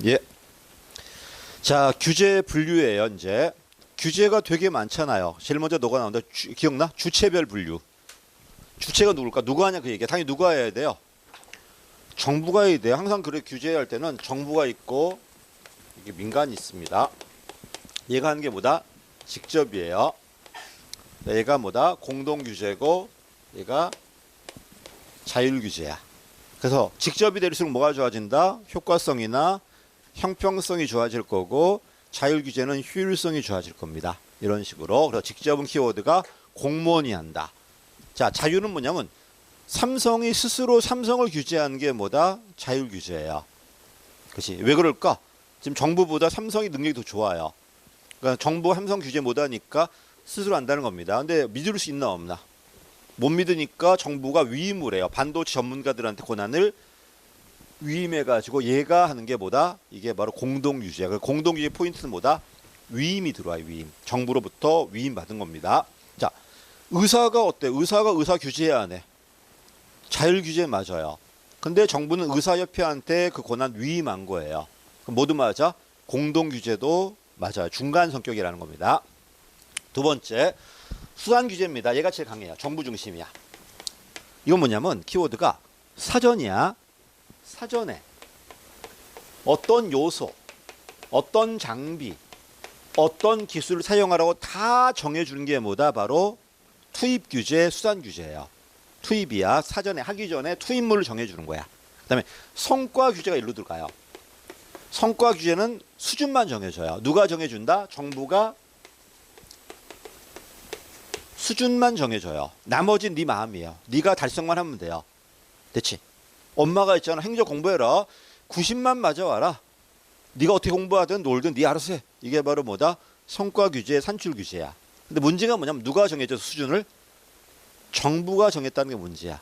예. 자, 규제 분류예요, 이제. 규제가 되게 많잖아요. 제일 먼저 너가 나온다. 기억나? 주체별 분류. 주체가 누굴까? 누가 하냐 그 얘기야. 당연히 누가 해야 돼요? 정부가 해야 돼요. 항상 그래 규제할 때는 정부가 있고 이게 민간이 있습니다. 얘가 하는 게 뭐다? 직접이에요. 얘가 뭐다? 공동 규제고 얘가 자율 규제야. 그래서 직접이 될수록 뭐가 좋아진다? 효과성이나 형평성이 좋아질 거고 자율 규제는 효율성이 좋아질 겁니다. 이런 식으로. 그래서 직접은 키워드가 공무원이 한다. 자, 자율은 뭐냐면 삼성이 스스로 삼성을 규제하는 게 뭐다? 자율 규제예요. 그렇지? 왜 그럴까? 지금 정부보다 삼성이 능력이 더 좋아요. 그러니까 정부 삼성 규제 못하니까 스스로 한다는 겁니다. 근데 믿을 수 있나 없나? 못 믿으니까 정부가 위임을 해요. 반도체 전문가들한테 권한을 위임해가지고 얘가 하는 게 뭐다? 이게 바로 공동규제야. 공동규제 포인트는 뭐다? 위임이 들어와요. 위임. 정부로부터 위임받은 겁니다. 자, 의사가 어때? 의사가 의사 규제해야 하네. 자율규제 맞아요. 근데 정부는 의사협회한테 그 권한 위임한 거예요. 그럼 모두 맞아? 공동규제도 맞아요. 중간 성격이라는 겁니다. 두 번째, 수단규제입니다. 얘가 제일 강해요. 정부 중심이야. 이건 뭐냐면 키워드가 사전이야. 사전에 어떤 요소, 어떤 장비, 어떤 기술을 사용하라고 다 정해주는 게 뭐다? 바로 투입 규제, 수단 규제예요. 투입이야. 사전에 하기 전에 투입물을 정해주는 거야. 그 다음에 성과 규제가 일로 들어가요. 성과 규제는 수준만 정해줘요. 누가 정해준다? 정부가 수준만 정해줘요. 나머지는 네 마음이에요. 네가 달성만 하면 돼요. 됐지? 엄마가 있잖아. 행정 공부해라. 90만 맞아와라. 네가 어떻게 공부하든 놀든 네 알아서 해. 이게 바로 뭐다? 성과 규제, 산출 규제야. 근데 문제가 뭐냐면 누가 정해줘서 수준을? 정부가 정했다는 게 문제야.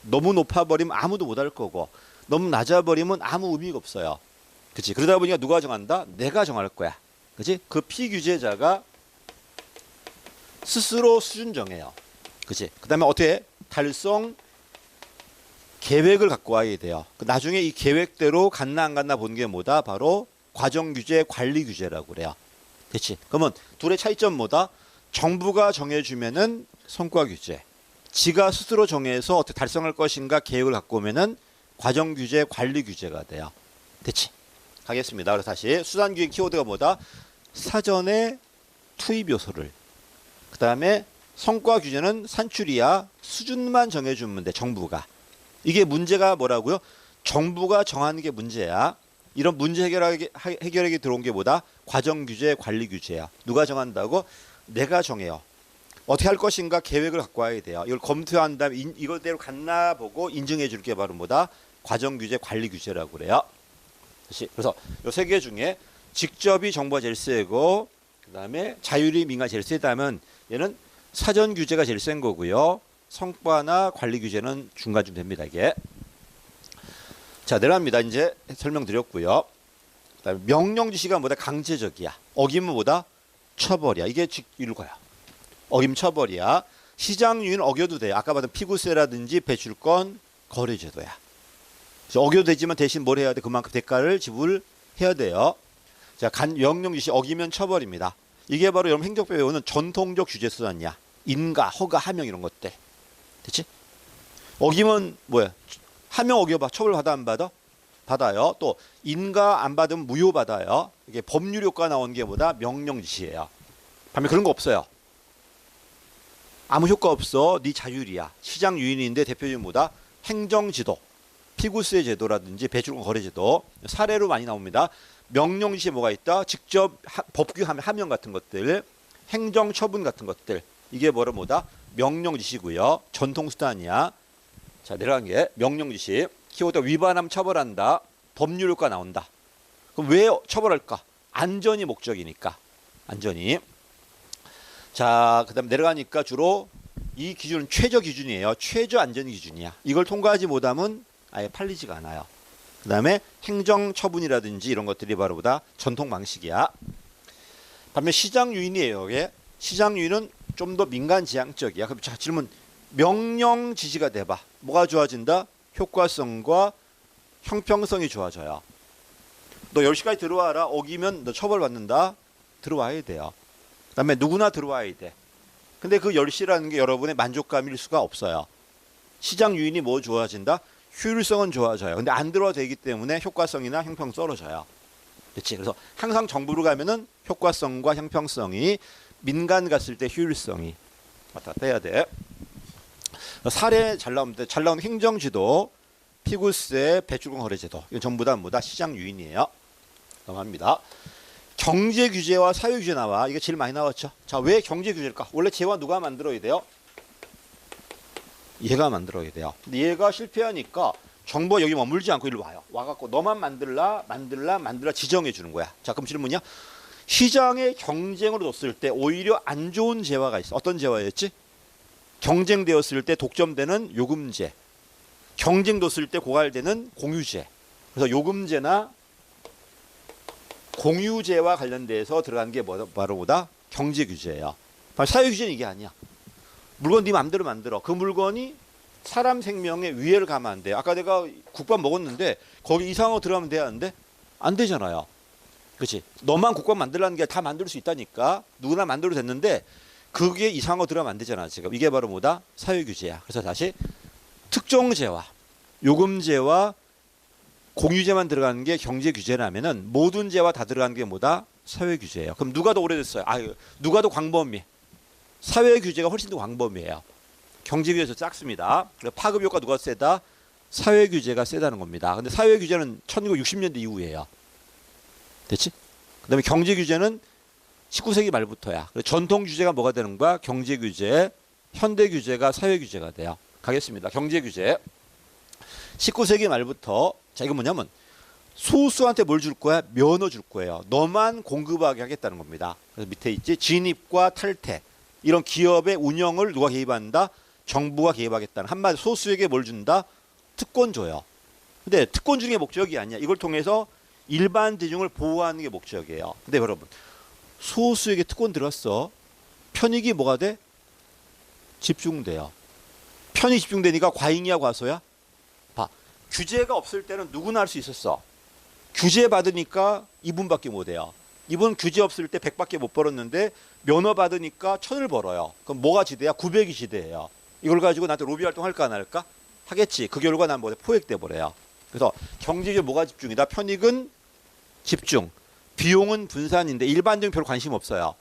너무 높아버리면 아무도 못할 거고 너무 낮아버리면 아무 의미가 없어요. 그치? 그러다 보니까 누가 정한다? 내가 정할 거야. 그치? 그 피규제자가 스스로 수준 정해요. 그치? 그 다음에 어떻게? 달성 계획을 갖고 와야 돼요. 나중에 이 계획대로 갔나 안 갔나 보는 게 뭐다? 바로 과정규제, 관리규제라고 그래요. 그치? 그러면 둘의 차이점 뭐다? 정부가 정해주면은 성과규제. 지가 스스로 정해서 어떻게 달성할 것인가 계획을 갖고 오면은 과정규제, 관리규제가 돼요. 됐지? 가겠습니다. 그래서 다시 수단규제 키워드가 뭐다? 사전에 투입 요소를. 그 다음에 성과 규제는 산출이야. 수준만 정해주면 돼. 정부가. 이게 문제가 뭐라고요? 정부가 정하는 게 문제야. 이런 문제 해결하기 들어온 게 뭐다? 과정규제, 관리규제야. 누가 정한다고? 내가 정해요. 어떻게 할 것인가 계획을 갖고 와야 돼요. 이걸 검토한 다음에 이거대로 갔나 보고 인증해 줄 게 바로 뭐다? 과정규제, 관리규제라고 그래요. 그래서 이 세 개 중에 직접이 정부가 제일 세고 그 다음에 자율이 민간이 제일 세다면 얘는 사전 규제가 제일 센 거고요. 성과나 관리 규제는 중간쯤 됩니다. 이게. 자, 내려갑니다. 이제 설명드렸고요. 그다음에 명령 지시가 뭐다? 강제적이야. 어기면 뭐다? 처벌이야. 이게 이거야. 어김 처벌이야. 시장 유인 어겨도 돼요. 아까 봤던 피구세라든지 배출권 거래제도야. 어겨도 되지만 대신 뭘 해야 돼? 그만큼 대가를 지불해야 돼요. 자, 명령 지시 어기면 처벌입니다. 이게 바로 여러분 행정법에 배우는 전통적 규제 수단이야. 인가, 허가, 하명 이런 것들. 됐지? 어기면 뭐야? 하명 어겨봐. 처벌 받아 안 받아? 받아요. 또 인가 안 받으면 무효 받아요. 이게 법률 효과 나오는 게 뭐다? 명령 지시예요. 반면 그런 거 없어요. 아무 효과 없어. 네 자율이야. 시장 유인인데 대표적인 뭐다? 행정지도. 피구세 제도라든지 배출권 거래제도. 사례로 많이 나옵니다. 명령 지시에 뭐가 있다? 직접 법규 하명 같은 것들. 행정 처분 같은 것들. 이게 뭐다? 명령 지시고요. 전통 수단이야. 자, 내려간 게 명령 지시. 키워드 위반하면 처벌한다. 법률 효과 나온다. 그럼 왜 처벌할까? 안전이 목적이니까. 안전이. 자, 그 다음에 내려가니까 주로 이 기준은 최저 기준이에요. 최저 안전 기준이야. 이걸 통과하지 못하면 아예 팔리지가 않아요. 그 다음에 행정 처분이라든지 이런 것들이 바로 보다 전통 방식이야. 반면 시장 유인이에요. 이게 시장 유인은 좀 더 민간 지향적이야. 그럼 자, 질문. 명령 지시가 돼봐. 뭐가 좋아진다? 효과성과 형평성이 좋아져요. 너 10시까지 들어와라. 어기면 너 처벌받는다. 들어와야 돼요. 그다음에 누구나 들어와야 돼. 근데 그 10시라는 게 여러분의 만족감일 수가 없어요. 시장 유인이 뭐 좋아진다? 효율성은 좋아져요. 근데 안 들어와도 되기 때문에 효과성이나 형평 떨어져요. 그렇지? 그래서 항상 정부로 가면은 효과성과 형평성이, 민간 갔을 때 효율성이 왔다 갔다 해야 돼. 사례 잘 나오는데, 잘 나오는 행정지도, 피구세, 배출권 거래제도, 이건 전부 다 뭐다? 시장 유인이에요. 넘어갑니다. 경제 규제와 사회 규제 나와. 이게 제일 많이 나왔죠. 자, 왜 경제 규제일까? 원래 제와 누가 만들어야 돼요? 얘가 만들어야 돼요. 근데 얘가 실패하니까 정부가 여기 머물지 않고 일로 와요. 와갖고 너만 만들라 지정해 주는 거야. 자, 그럼 질문이야. 시장의 경쟁으로 뒀을 때 오히려 안 좋은 재화가 있어. 어떤 재화였지? 경쟁되었을 때 독점되는 요금제, 경쟁됐을 때 고갈되는 공유제. 그래서 요금제나 공유제와 관련돼서 들어간 게 바로 뭐다? 경제 규제예요. 사회 규제는 이게 아니야. 물건 네 맘대로 만들어. 그 물건이 사람 생명에 위해를 가면 안 돼. 아까 내가 국밥 먹었는데 거기 이상하고 들어가면 돼야 하는데 안 되잖아요. 그렇지? 너만 국밥 만들라는 게 다 만들 수 있다니까. 누구나 만들어도 됐는데 그게 이상하고 들어가면 안 되잖아. 지금 이게 바로 뭐다? 사회 규제야. 그래서 다시 특정제와 요금제와 공유제만 들어가는 게 경제 규제라면은 모든 제와 다 들어가는 게 뭐다? 사회 규제예요. 그럼 누가 더 오래됐어요? 누가 더 광범위? 사회 규제가 훨씬 더 광범위해요. 경제 규제에서 작습니다. 파급 효과 누가 세다? 사회 규제가 세다는 겁니다. 근데 사회 규제는 1960년대 이후예요. 됐지? 그다음에 경제 규제는 19세기 말부터야. 전통 규제가 뭐가 되는 거야? 경제 규제, 현대 규제가 사회 규제가 돼요. 가겠습니다. 경제 규제. 19세기 말부터, 자, 이거 뭐냐면 소수한테 뭘 줄 거야? 면허 줄 거예요. 너만 공급하게 하겠다는 겁니다. 그래서 밑에 있지? 진입과 탈퇴. 이런 기업의 운영을 누가 개입한다? 정부가 개입하겠다는. 한마디로 소수에게 뭘 준다? 특권 줘요. 근데 특권 주는 게 목적이 아니야. 이걸 통해서 일반 대중을 보호하는 게 목적이에요. 근데 여러분, 소수에게 특권 들었어. 편익이 뭐가 돼? 집중돼요. 편익 집중되니까 과잉이야, 과소야? 봐. 규제가 없을 때는 누구나 할 수 있었어. 규제 받으니까 이분밖에 못 해요. 이분 규제 없을 때 100밖에 못 벌었는데 면허 받으니까 1000을 벌어요. 그럼 뭐가 지대야? 900이 지대예요. 이걸 가지고 나한테 로비 활동 할까 안 할까? 하겠지. 그 결과 난 뭐래? 포획돼 버려요. 그래서 경제적 뭐가 집중이다? 편익은 집중, 비용은 분산인데 일반적인 별로 관심 없어요.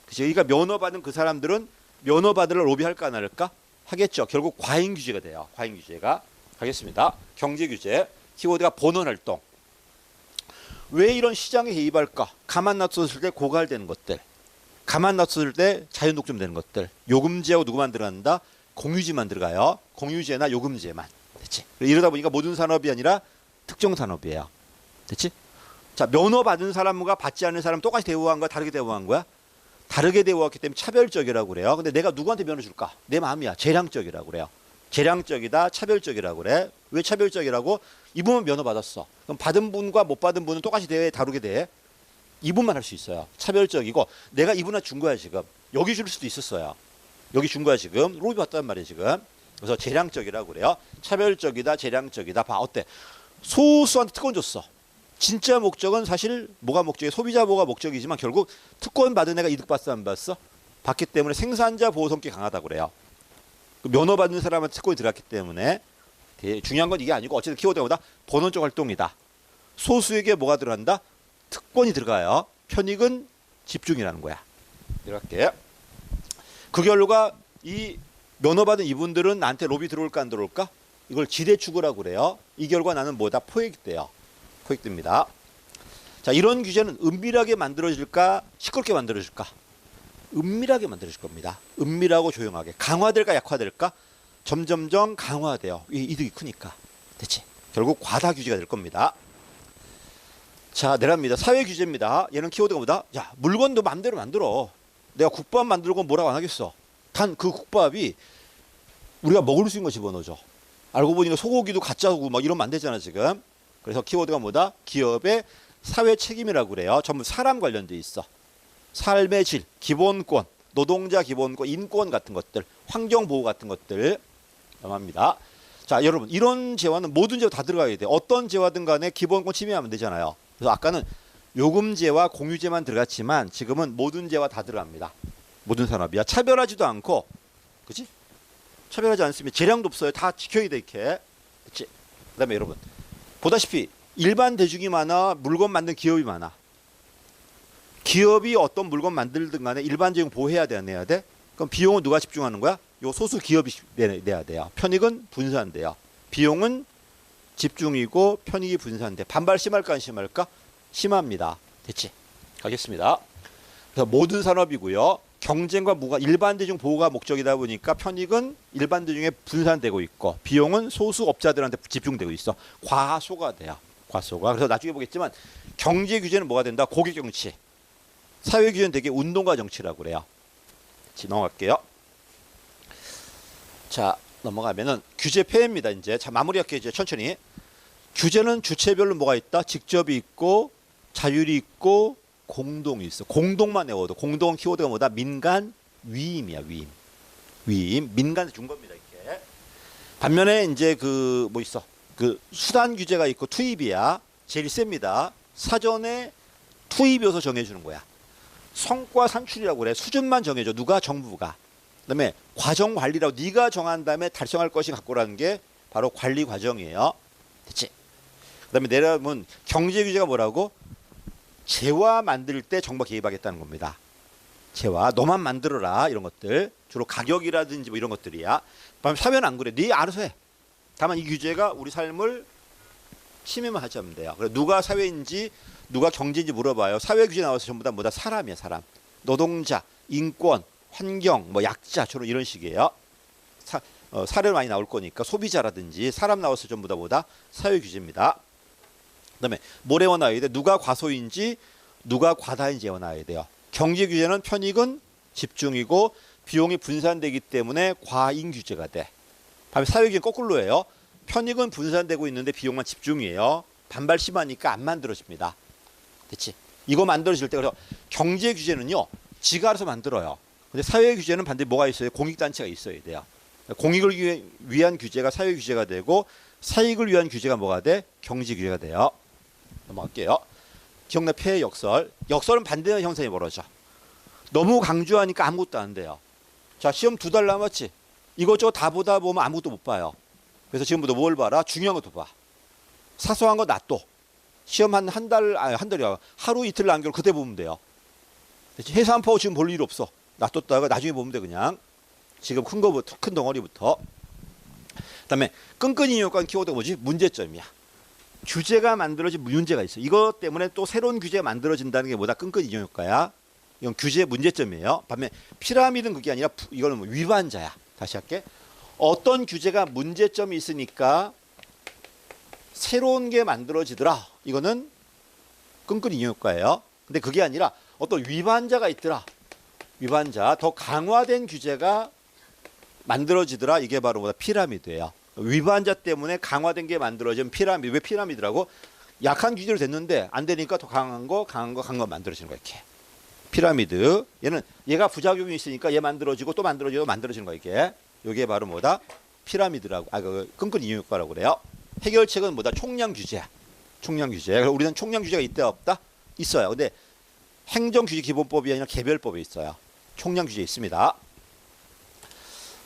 그치? 그러니까 면허 받은 그 사람들은 면허 받으려 로비 할까 안 할까? 하겠죠. 결국 과잉 규제가 돼요. 과잉 규제가. 가겠습니다. 경제 규제. 키워드가 본원 활동. 왜 이런 시장에 개입할까? 가만 놔뒀을 때 고갈되는 것들. 가만 놔뒀을 때 자연 독점되는 것들. 요금제하고 누구만 들어간다? 공유제만 들어가요. 공유제나 요금제만. 됐지? 이러다 보니까 모든 산업이 아니라 특정 산업이에요. 됐지? 자, 면허 받은 사람과 받지 않은 사람 똑같이 대우한 거야? 다르게 대우한 거야? 다르게 대우했기 때문에 차별적이라고 그래요. 근데 내가 누구한테 면허 줄까? 내 마음이야. 재량적이라고 그래요. 재량적이다, 차별적이라고 그래. 왜 차별적이라고? 이분은 면허 받았어. 그럼 받은 분과 못 받은 분은 똑같이 다루게 돼. 이분만 할 수 있어요. 차별적이고 내가 이분한테 준 거야 지금. 여기 줄 수도 있었어요. 여기 준 거야 지금. 로비 받단 말이에요 지금. 그래서 재량적이라고 그래요. 차별적이다, 재량적이다. 봐 어때? 소수한테 특권 줬어. 진짜 목적은 사실 뭐가 목적이야? 소비자 보호가 목적이지만 결국 특권 받은 애가 이득 봤어 안 봤어? 받기 때문에 생산자 보호 성격이 강하다고 그래요. 면허 받는 사람한테 특권이 들어갔기 때문에 중요한 건 이게 아니고 어쨌든 키워드가 뭐다? 본원적 활동이다. 소수에게 뭐가 들어간다? 특권이 들어가요. 편익은 집중이라는 거야. 이렇게. 그 결과 이 면허 받은 이분들은 나한테 로비 들어올까 안 들어올까? 이걸 지대 추구라고 그래요. 이 결과 나는 뭐다? 포획돼요. 포획됩니다. 자, 이런 규제는 은밀하게 만들어질까? 시끄럽게 만들어질까? 은밀하게 만들어질 겁니다. 은밀하고 조용하게. 강화될까 약화될까? 점점점 강화돼요. 이득이 크니까. 됐지? 결국 과다 규제가 될 겁니다. 자, 내려갑니다. 사회 규제입니다. 얘는 키워드가 뭐다? 야, 물건도 마음대로 만들어. 내가 국밥 만들고 뭐라고 안 하겠어. 단 그 국밥이 우리가 먹을 수 있는 거 집어넣어줘. 알고 보니까 소고기도 가짜고 막 이러면 안 되잖아 지금. 그래서 키워드가 뭐다? 기업의 사회 책임이라고 그래요. 전부 사람 관련돼 있어. 삶의 질, 기본권, 노동자 기본권, 인권 같은 것들, 환경보호 같은 것들 합니다. 자, 여러분 이런 재화는 모든 재화 다 들어가야 돼. 어떤 재화든 간에 기본권 침해하면 되잖아요. 그래서 아까는 요금제와 공유제만 들어갔지만 지금은 모든 제와 다 들어갑니다. 모든 산업이야. 차별하지도 않고, 그렇지? 차별하지 않으면 재량도 없어요. 다 지켜야 돼 이렇게. 그렇지? 그다음에 여러분 보다시피 일반 대중이 많아, 물건 만든 기업이 많아. 기업이 어떤 물건 만들든 간에 일반 대중 보호해야 돼, 안 해야 돼? 그럼 비용은 누가 집중하는 거야? 요 소수 기업이 내야 돼요. 편익은 분산돼요. 비용은 집중이고 편익이 분산돼. 반발 심할까 안 심할까? 심합니다. 됐지? 가겠습니다. 그래서 모든 산업이고요. 경쟁과 무관, 일반 대중 보호가 목적이다 보니까 편익은 일반 대중에 분산되고 있고 비용은 소수 업자들한테 집중되고 있어. 과소가 돼요. 과소가. 그래서 나중에 보겠지만 경제 규제는 뭐가 된다? 고객 정치. 사회 규제는 되게 운동가 정치라고 그래요. 넘어갈게요. 자, 넘어가면은 규제 폐해입니다. 이제 자, 마무리할게요. 이제 천천히. 규제는 주체별로 뭐가 있다? 직접이 있고 자율이 있고 공동이 있어. 공동만 외워도 공동 키워드가 뭐다? 민간 위임이야. 위임. 민간에서 준 겁니다. 이렇게. 반면에 이제 그 뭐 있어? 그 수단 규제가 있고 투입이야. 제일 셉니다. 사전에 투입이어서 정해주는 거야. 성과 산출이라고 그래. 수준만 정해줘. 누가? 정부가. 그다음에 과정 관리라고 네가 정한 다음에 달성할 것이 갖고라는 게 바로 관리 과정이에요. 됐지? 그다음에 내려면 경제 규제가 뭐라고? 재화 만들 때 정부가 개입하겠다는 겁니다. 재화 너만 만들어라 이런 것들 주로 가격이라든지 뭐 이런 것들이야. 사회는 안 그래. 네 알아서 해. 다만 이 규제가 우리 삶을 침해만 하지 않으면 돼요. 그래 누가 사회인지 누가 경제인지 물어봐요. 사회 규제 나와서 전부 다 뭐다? 사람이야 사람. 노동자, 인권, 환경, 뭐 약자 주로 이런 식이에요. 사례를 많이 나올 거니까 소비자라든지 사람 나와서 전부 다 뭐다? 사회 규제입니다. 그다음에 뭘 외워놔야 돼? 누가 과소인지 누가 과다인지 외워놔야 돼요. 경제 규제는 편익은 집중이고 비용이 분산되기 때문에 과잉 규제가 돼. 반면 사회 규제는 거꾸로예요. 편익은 분산되고 있는데 비용만 집중이에요. 반발 심하니까 안 만들어집니다. 됐지? 이거 만들어질 때 그래서 경제 규제는요. 지가 알아서 만들어요. 근데 사회 규제는 반드시 뭐가 있어요? 공익단체가 있어야 돼요. 공익을 위한 규제가 사회 규제가 되고 사익을 위한 규제가 뭐가 돼? 경제 규제가 돼요. 넘어갈게요. 기억나 폐해 역설. 역설은 반대의 현상이 벌어져. 너무 강조하니까 아무것도 안 돼요. 자, 시험 2달 남았지? 이것저것 다 보다 보면 아무것도 못 봐요. 그래서 지금부터 뭘 봐라? 중요한 것도 봐. 사소한 거 놔둬. 시험 한 달이야. 하루 이틀 남겨놓고 그때 보면 돼요. 해산포 지금 볼 일 없어. 놔뒀다가 나중에 보면 돼 그냥. 지금 큰 거부터 큰 덩어리부터. 그다음에 끈끈이 인용권 키워드가 뭐지? 문제점이야. 규제가 만들어진 문제가 있어. 이것 때문에 또 새로운 규제가 만들어진다는 게 뭐다? 끈끈이 인용효과야. 이건 규제의 문제점이에요. 반면 피라미드는 그게 아니라 이거는 뭐 위반자야. 다시 할게. 어떤 규제가 문제점이 있으니까 새로운 게 만들어지더라. 이거는 끈끈이 인용효과예요. 근데 그게 아니라 어떤 위반자가 있더라. 위반자, 더 강화된 규제가 만들어지더라. 이게 바로 뭐다? 피라미드예요. 위반자 때문에 강화된 게 만들어진 피라미드. 왜 피라미드라고? 약한 규제로 됐는데 안 되니까 더 강한 거 만들어지는 거야. 이렇게. 피라미드. 얘가 부작용이 있으니까 얘 만들어지고 또 만들어지고 만들어지는 거야. 이게. 이게 바로 뭐다? 피라미드라고. 끈끈이 인용효과라고 그래요. 해결책은 뭐다? 총량 규제야. 총량 규제. 우리는 총량 규제가 있다 없다? 있어요. 근데 행정규제 기본법이 아니라 개별법에 있어요. 총량 규제 있습니다.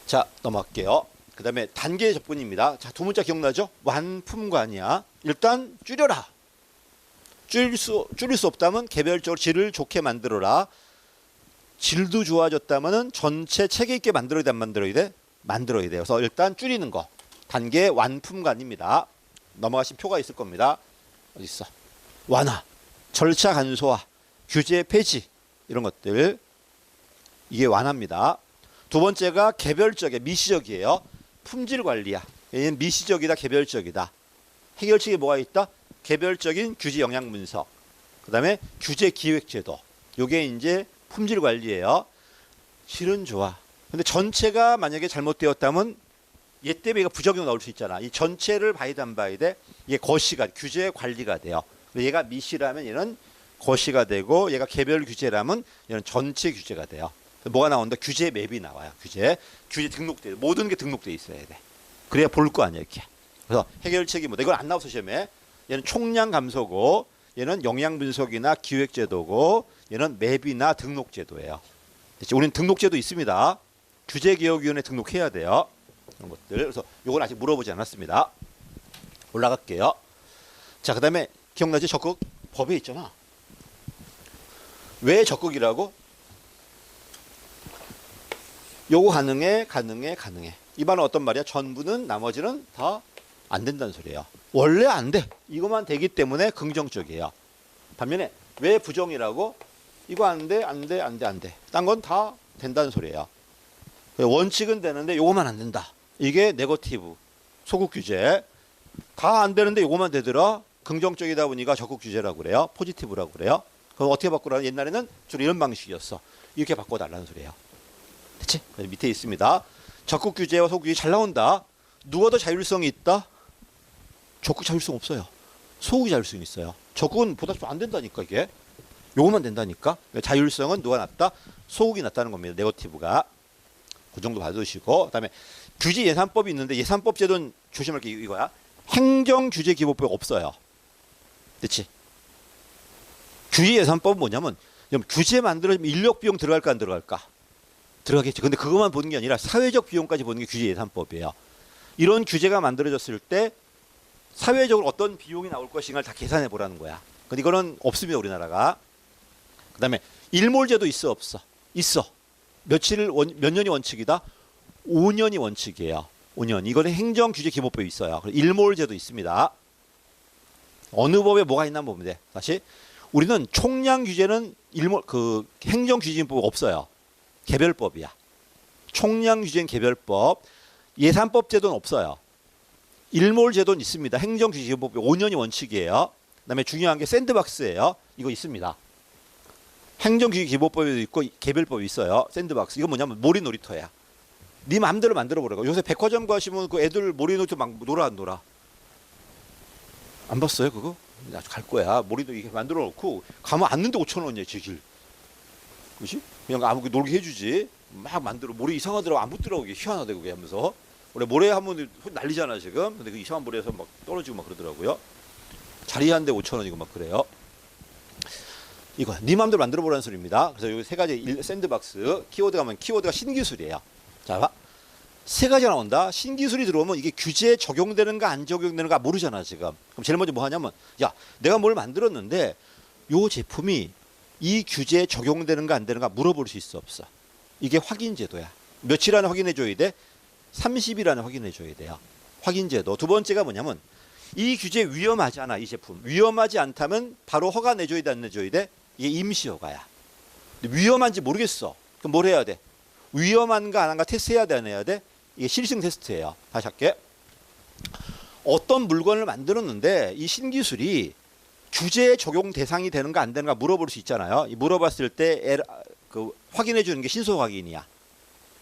자, 넘어갈게요. 그 다음에 단계 접근입니다. 자, 두 문자 기억나죠? 완품관이야. 일단 줄여라. 줄일 수 없다면 개별적으로 질을 좋게 만들어라. 질도 좋아졌다면 전체 체계 있게 만들어야 돼, 안 만들어야 돼? 만들어야 돼요. 그래서 일단 줄이는 거. 단계 완품관입니다. 넘어가신 표가 있을 겁니다. 어디 있어? 완화, 절차 간소화, 규제 폐지 이런 것들. 이게 완화입니다. 두 번째가 개별적이야. 미시적이에요. 품질 관리야. 얘는 미시적이다, 개별적이다. 해결책이 뭐가 있다? 개별적인 규제 영향 분석. 그다음에 규제 기획 제도. 요게 이제 품질 관리예요. 질은 좋아. 근데 전체가 만약에 잘못되었다면 얘 때문에 얘가 부작용 나올 수 있잖아. 이 전체를 봐야 돼, 안 봐야 돼? 이게 거시가 규제 관리가 돼요. 얘가 미시라면 얘는 거시가 되고 얘가 개별 규제라면 얘는 전체 규제가 돼요. 뭐가 나온다? 규제 맵이 나와요. 규제 등록돼. 모든 게 등록돼 있어야 돼. 그래야 볼 거 아니야, 이렇게. 그래서 해결책이 뭐다? 이건 안 나와서 시험에. 얘는 총량 감소고 얘는 영양분석이나 기획제도고 얘는 맵이나 등록제도예요. 우리는 등록제도 있습니다. 규제개혁위원회 등록해야 돼요. 그런 것들. 그래서 이건 아직 물어보지 않았습니다. 올라갈게요. 자, 그 다음에 기억나지? 적극 법에 있잖아. 왜 적극이라고? 요거 가능해. 이 말은 어떤 말이야? 전부는 나머지는 다 안 된다는 소리예요. 원래 안 돼. 이것만 되기 때문에 긍정적이에요. 반면에 왜 부정이라고? 이거 안 돼. 딴 건 다 된다는 소리예요. 원칙은 되는데 요거만 안 된다. 이게 네거티브. 소극 규제. 다 안 되는데 요거만 되더라. 긍정적이다 보니까 적극 규제라고 그래요. 포지티브라고 그래요. 그럼 어떻게 바꾸라? 옛날에는 주로 이런 방식이었어. 이렇게 바꿔달라는 소리예요. 됐지? 밑에 있습니다. 적극 규제와 소극 규제 잘 나온다. 누가 더 자율성이 있다? 적극 자율성 없어요. 소극 자율성이 있어요. 적극은 보다 좀 안 된다니까 이게. 요것만 된다니까. 자율성은 누가 낫다? 소극이 낫다는 겁니다. 네거티브가. 그 정도 봐두시고. 그다음에 규제 예산법이 있는데 예산법 제도는 조심할 게 이거야. 행정규제기본법 없어요. 됐지? 규제 예산법은 뭐냐면 규제 만들어지면 인력 비용 들어갈까 안 들어갈까? 들어가겠죠. 근데 그것만 보는 게 아니라 사회적 비용까지 보는 게 규제 예산법이에요. 이런 규제가 만들어졌을 때 사회적으로 어떤 비용이 나올 것인가를 다 계산해 보라는 거야. 근데 이거는 없습니다, 우리나라가. 그다음에 일몰제도 있어 없어? 있어. 몇 년이 원칙이다? 5년이 원칙이에요. 5년. 이거는 행정규제기본법에 있어요. 일몰제도 있습니다. 어느 법에 뭐가 있나 보면 돼. 다시 우리는 총량 규제는 행정규제기본법 없어요. 개별법이야. 총량 규제는 개별법. 예산법 제도는 없어요. 일몰 제도는 있습니다. 행정규제기본법 5년이 원칙이에요. 그다음에 중요한 게 샌드박스예요. 이거 있습니다. 행정규제기본법에도 있고 개별법이 있어요. 샌드박스. 이건 뭐냐면 몰이 놀이터야. 네 마음대로 만들어 보라고. 요새 백화점 가시면 그 애들 몰이 놀이터 막 놀아 안 놀아? 안 봤어요 그거? 아주 갈 거야. 몰이도 이렇게 만들어 놓고 가면 앉는데 5,000원이야 지길. 그렇지? 그냥 아무 놀게 해주지. 막 만들어. 모래 이상하더라고. 안 붙더라고. 이게 희한하다 그게 하면서. 원래 모래 하면 난리잖아 지금. 근데 그 이상한 모래에서 막 떨어지고 막 그러더라고요. 자리 한 대 5,000원이고 막 그래요. 이거 네 마음대로 만들어 보라는 소리입니다. 그래서 여기 세 가지 샌드박스 키워드 가면 키워드가 신기술이에요. 자, 봐. 세 가지가 나온다. 신기술이 들어오면 이게 규제에 적용되는가 안 적용되는가 모르잖아 지금. 그럼 제일 먼저 뭐 하냐면 야 내가 뭘 만들었는데 요 제품이 이 규제에 적용되는가 안 되는가 물어볼 수 있어 없어? 이게 확인제도야. 며칠 안에 확인해 줘야 돼? 30일 안에 확인해 줘야 돼요. 확인제도. 두 번째가 뭐냐면 이 규제 위험하지 않아 이 제품. 위험하지 않다면 바로 허가 내줘야 돼 안 내줘야 돼? 이게 임시 허가야. 근데 위험한지 모르겠어. 그럼 뭘 해야 돼? 위험한가 안 한가 테스트해야 돼 안 해야 돼? 이게 실증 테스트예요. 다시 할게. 어떤 물건을 만들었는데 이 신기술이 규제에 적용 대상이 되는가 안 되는가 물어볼 수 있잖아요. 물어봤을 때 확인해 주는 게 신속 확인이야.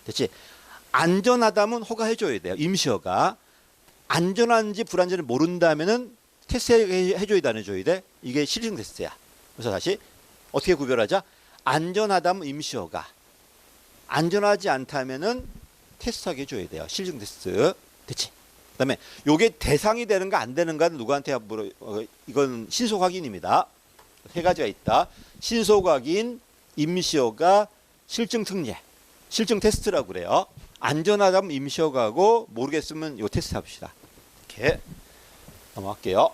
됐지? 안전하다면 허가해 줘야 돼요. 임시 허가. 안전한지 불안전지 모른다면은 테스트해 줘야 돼 안 해줘야 돼? 이게 실증 테스트야. 그래서 다시 어떻게 구별하자? 안전하다면 임시 허가. 안전하지 않다면은 테스트하게 해줘야 돼요. 실증 테스트. 됐지? 그다음에 요게 대상이 되는가 안 되는가는 누구한테 이건 신속 확인입니다. 세 가지가 있다. 신속 확인, 임시 허가, 실증 특례. 실증 테스트라고 그래요. 안전하다면 임시 허가고 모르겠으면 요 테스트 합시다. 이렇게 넘어갈게요.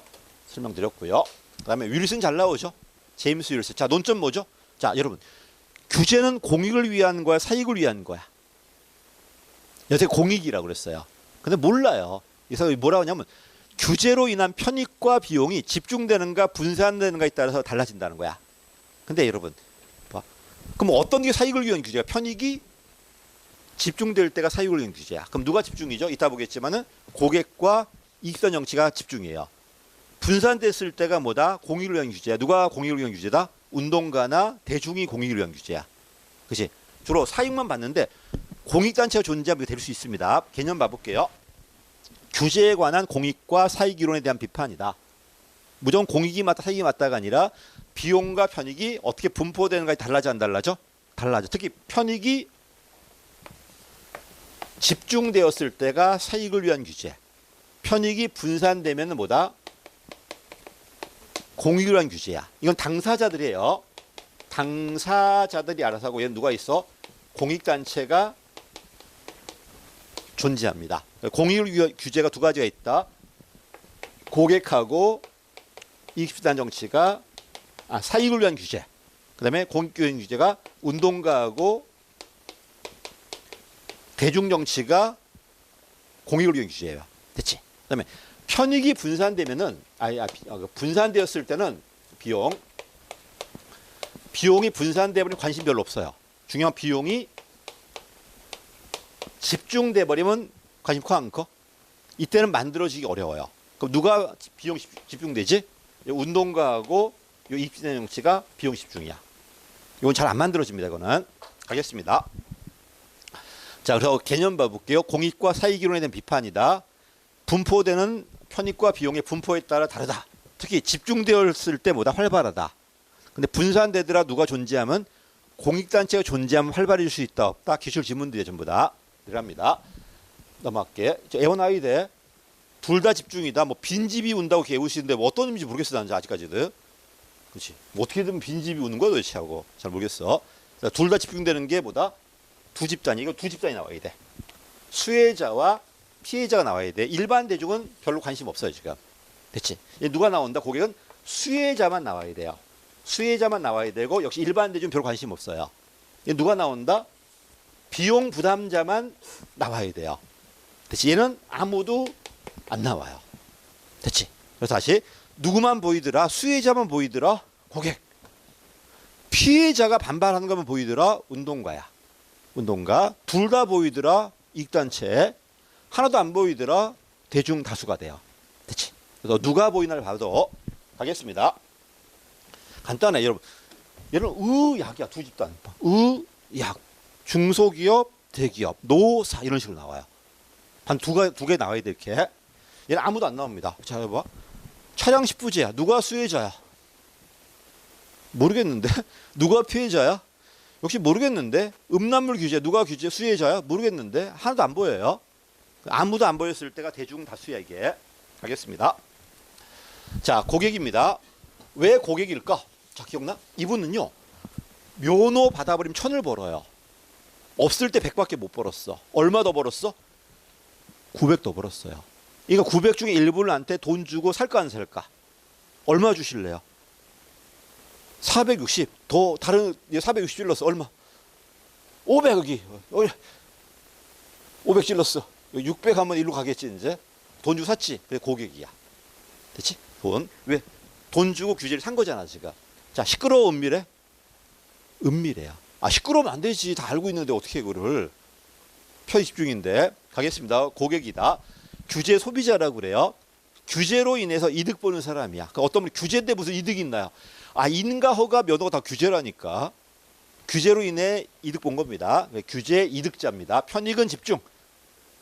설명드렸고요. 그다음에 윌슨 잘 나오죠? 제임스 윌슨. 자, 논점 뭐죠? 자, 여러분. 규제는 공익을 위한 거야, 사익을 위한 거야? 여태 공익이라고 그랬어요. 근데 몰라요. 그래서 뭐라고 하냐면 규제로 인한 편익과 비용이 집중되는가 분산되는가에 따라서 달라진다는 거야. 근데 여러분, 봐. 그럼 어떤 게 사익을 위한 규제야? 편익이 집중될 때가 사익을 위한 규제야. 그럼 누가 집중이죠? 이따 보겠지만은 고객과 이익선 정치가 집중이에요. 분산됐을 때가 뭐다? 공익을 위한 규제야. 누가 공익을 위한 규제다? 운동가나 대중이 공익을 위한 규제야. 그치? 주로 사익만 봤는데 공익단체가 존재하면 될 수 있습니다. 개념 봐볼게요. 규제에 관한 공익과 사익 이론에 대한 비판이다. 무조건 공익이 맞다, 사익이 맞다가 아니라 비용과 편익이 어떻게 분포되는가에 달라져 안 달라져? 달라져. 특히 편익이 집중되었을 때가 사익을 위한 규제. 편익이 분산되면 뭐다? 공익을 위한 규제야. 이건 당사자들이에요. 당사자들이 알아서 하고 얘는 누가 있어? 공익단체가 존재합니다. 공익을 위한 규제가 두 가지가 있다. 고객하고 이익집단 정치가 사익을 위한 규제. 그다음에 공익적인 규제가 운동가하고 대중정치가 공익을 위한 규제예요. 됐지? 그다음에 편익이 분산되면은 분산되었을 때는 비용이 분산돼 버리면 관심 별로 없어요. 중요한 비용이 집중돼 버리면 관심 커 안 커? 이때는 만들어지기 어려워요. 그럼 누가 비용 집중되지? 운동가하고 이익집단 정치가 비용 집중이야. 이건 잘 안 만들어집니다. 이거는 가겠습니다. 자, 그래서 개념 봐볼게요. 공익과 사익 이론에 대한 비판이다. 분포되는 편익과 비용의 분포에 따라 다르다. 특히 집중되었을 때보다 활발하다. 근데 분산되더라 누가 존재하면 공익단체가 존재하면 활발해질 수 있다 없다. 기출 지문들이 전부 다 들어갑니다. 넘어갈게. 애원아이대 둘 다 집중이다. 뭐 빈집이 운다고 개우시는데 뭐 어떤 의미인지 모르겠어. 나는 아직까지도. 그렇지. 뭐 어떻게든 빈집이 우는 거야 도대체 하고 잘 모르겠어. 둘 다 집중되는 게 뭐다? 두 집단이. 이거 두 집단이 나와야 돼. 수혜자와 피해자가 나와야 돼. 일반 대중은 별로 관심 없어요 지금. 됐지? 누가 나온다? 고객은 수혜자만 나와야 돼요. 수혜자만 나와야 되고 역시 일반 대중 별 관심 없어요. 누가 나온다? 비용 부담자만 나와야 돼요. 됐지? 얘는 아무도 안 나와요. 됐지? 그래서 다시 누구만 보이더라? 수혜자만 보이더라? 고객. 피해자가 반발하는 것만 보이더라? 운동가야. 운동가. 둘 다 보이더라? 이익단체. 하나도 안 보이더라? 대중 다수가 돼요. 됐지? 그래서 누가 보이나를 봐도 가겠습니다. 간단해 여러분. 얘는 의약이야. 두 집단. 의약. 중소기업, 대기업, 노사 이런 식으로 나와요. 한 두 개 나와야 돼 이렇게. 얘는 아무도 안 나옵니다. 자, 봐. 차량 식부제야. 누가 수혜자야? 모르겠는데. 누가 피해자야? 역시 모르겠는데. 음란물 규제 누가 규제 수혜자야? 모르겠는데. 하나도 안 보여요. 아무도 안 보였을 때가 대중 다수야 이게. 가겠습니다. 자, 고객입니다. 왜 고객일까? 자, 기억나? 이분은요. 면허 받아버리면 1,000을 벌어요. 없을 때 100밖에 못 벌었어. 얼마 더 벌었어? 900 더 벌었어요. 이거 900 중에 일부를 나한테 돈 주고 살까 안 살까? 얼마 주실래요? 460. 더 다른 460 찔렀어. 얼마? 500 여기. 500 찔렀어. 600 하면 일로 가겠지 이제. 돈 주고 샀지. 그래 고객이야. 됐지? 돈. 왜? 돈 주고 규제를 산 거잖아 지금. 자, 시끄러워 은밀해? 은밀해요. 시끄러우면 안 되지. 다 알고 있는데 어떻게 그거를. 편의 집중인데. 가겠습니다. 고객이다. 규제 소비자라고 그래요. 규제로 인해서 이득 보는 사람이야. 그러니까 어떤 분이 규제인데 무슨 이득이 있나요? 인가 허가 면허가 다 규제라니까. 규제로 인해 이득 본 겁니다. 규제 이득자입니다. 편익은 집중.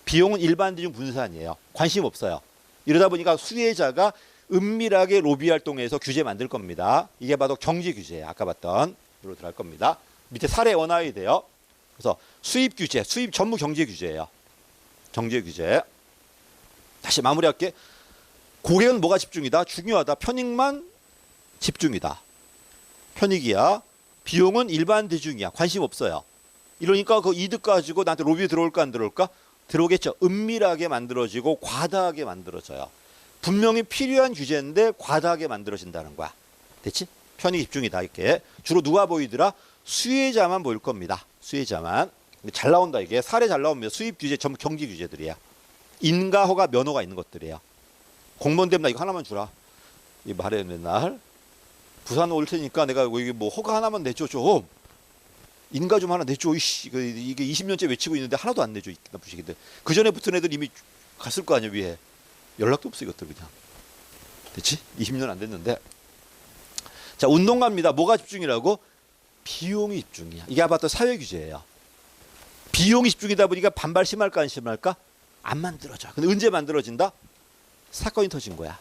비용은 일반 대중 분산이에요. 관심 없어요. 이러다 보니까 수혜자가 은밀하게 로비 활동해서 규제 만들 겁니다. 이게 바로 경제 규제예요. 아까 봤던 으로 들어갈 겁니다. 밑에 사례 원화야 돼요. 그래서 수입 규제, 수입 전부 경제 규제예요. 경제 규제. 다시 마무리할게. 고객은 뭐가 집중이다? 중요하다. 편익만 집중이다. 편익이야. 비용은 일반 대중이야. 관심 없어요. 이러니까 그 이득 가지고 나한테 로비 들어올까 안 들어올까? 들어오겠죠. 은밀하게 만들어지고 과다하게 만들어져요. 분명히 필요한 규제인데 과다하게 만들어진다는 거야. 됐지? 편익 집중이다. 이렇게. 주로 누가 보이더라? 수혜자만 보일 겁니다. 수혜자만. 잘 나온다 이게. 사례 잘 나옵니다. 수입 규제 전부 경제 규제들이야. 인가 허가 면허가 있는 것들이에요. 공무원 되면 나 이거 하나만 주라. 이 말해 맨날. 부산 올 테니까 내가 이게 뭐 허가 하나만 내줘 좀. 인가 좀 하나 내줘. 이게 20년째 외치고 있는데 하나도 안 내줘. 나쁜 새끼들. 그 전에 붙은 애들 이미 갔을 거 아니야 위에. 연락도 없어 이것들 그냥. 됐지? 20년 안 됐는데. 자, 운동가입니다. 뭐가 집중이라고? 비용이 집중이야. 이게 아파트 사회 규제예요. 비용이 집중이다 보니까 반발 심할까 안 심할까? 안 만들어져. 근데 언제 만들어진다? 사건이 터진 거야.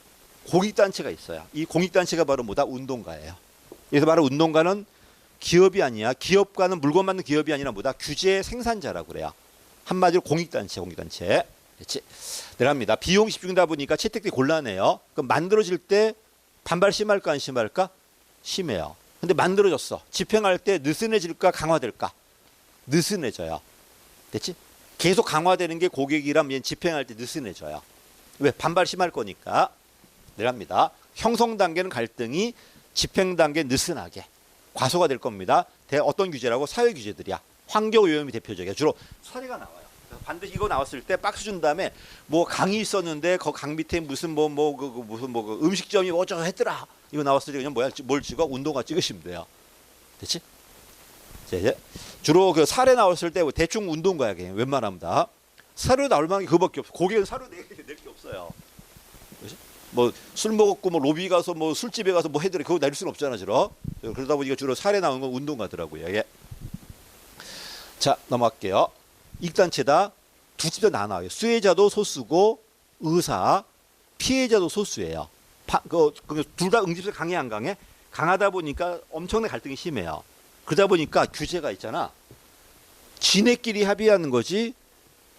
공익단체가 있어요. 이 공익단체가 바로 뭐다? 운동가예요. 그래서 바로 운동가는 기업이 아니야. 기업가는 물건 만든 기업이 아니라 뭐다? 규제 생산자라고 그래요. 한마디로 공익단체, 됐지? 내려갑니다. 비용 집중이다 보니까 채택되기 곤란해요. 그럼 만들어질 때 반발 심할까 안 심할까? 심해요. 근데 만들어졌어. 집행할 때 느슨해질까 강화될까? 느슨해져요. 됐지? 계속 강화되는 게 고객이라면 얘는 집행할 때 느슨해져요. 왜? 반발 심할 거니까. 내려갑니다. 형성 단계는 갈등이, 집행 단계 느슨하게. 과소가 될 겁니다. 어떤 규제라고? 사회 규제들이야. 환경 오염이 대표적이야. 주로 사례가 나와요. 반드시 이거 나왔을 때 박스 준 다음에 뭐 강이 있었는데 그 강 밑에 무슨 그 음식점이 어쩌고 했더라. 이거 나왔을 때 그냥 뭘 찍어? 운동화 찍으시면 돼요. 됐지? 이제 주로 그 사례 나왔을 때 대충 운동가야 그냥 웬만하면 다. 사료 나올 만한 게 그거밖에 없어. 고객은 사료 낼 게 없어요. 뭐 술 먹었고 뭐 로비 가서 뭐 술집에 가서 뭐 해드려 그거 낼 수는 없잖아 주로. 그러다 보니까 주로 사례 나오는 건 운동가더라고요. 예. 자 넘어갈게요. 이익단체다 두 집도 나눠요. 수혜자도 소수고 의사, 피해자도 소수예요. 둘 다 응집세 강해 안 강해? 강하다 보니까 엄청난 갈등이 심해요. 그러다 보니까 규제가 있잖아. 지네끼리 합의하는 거지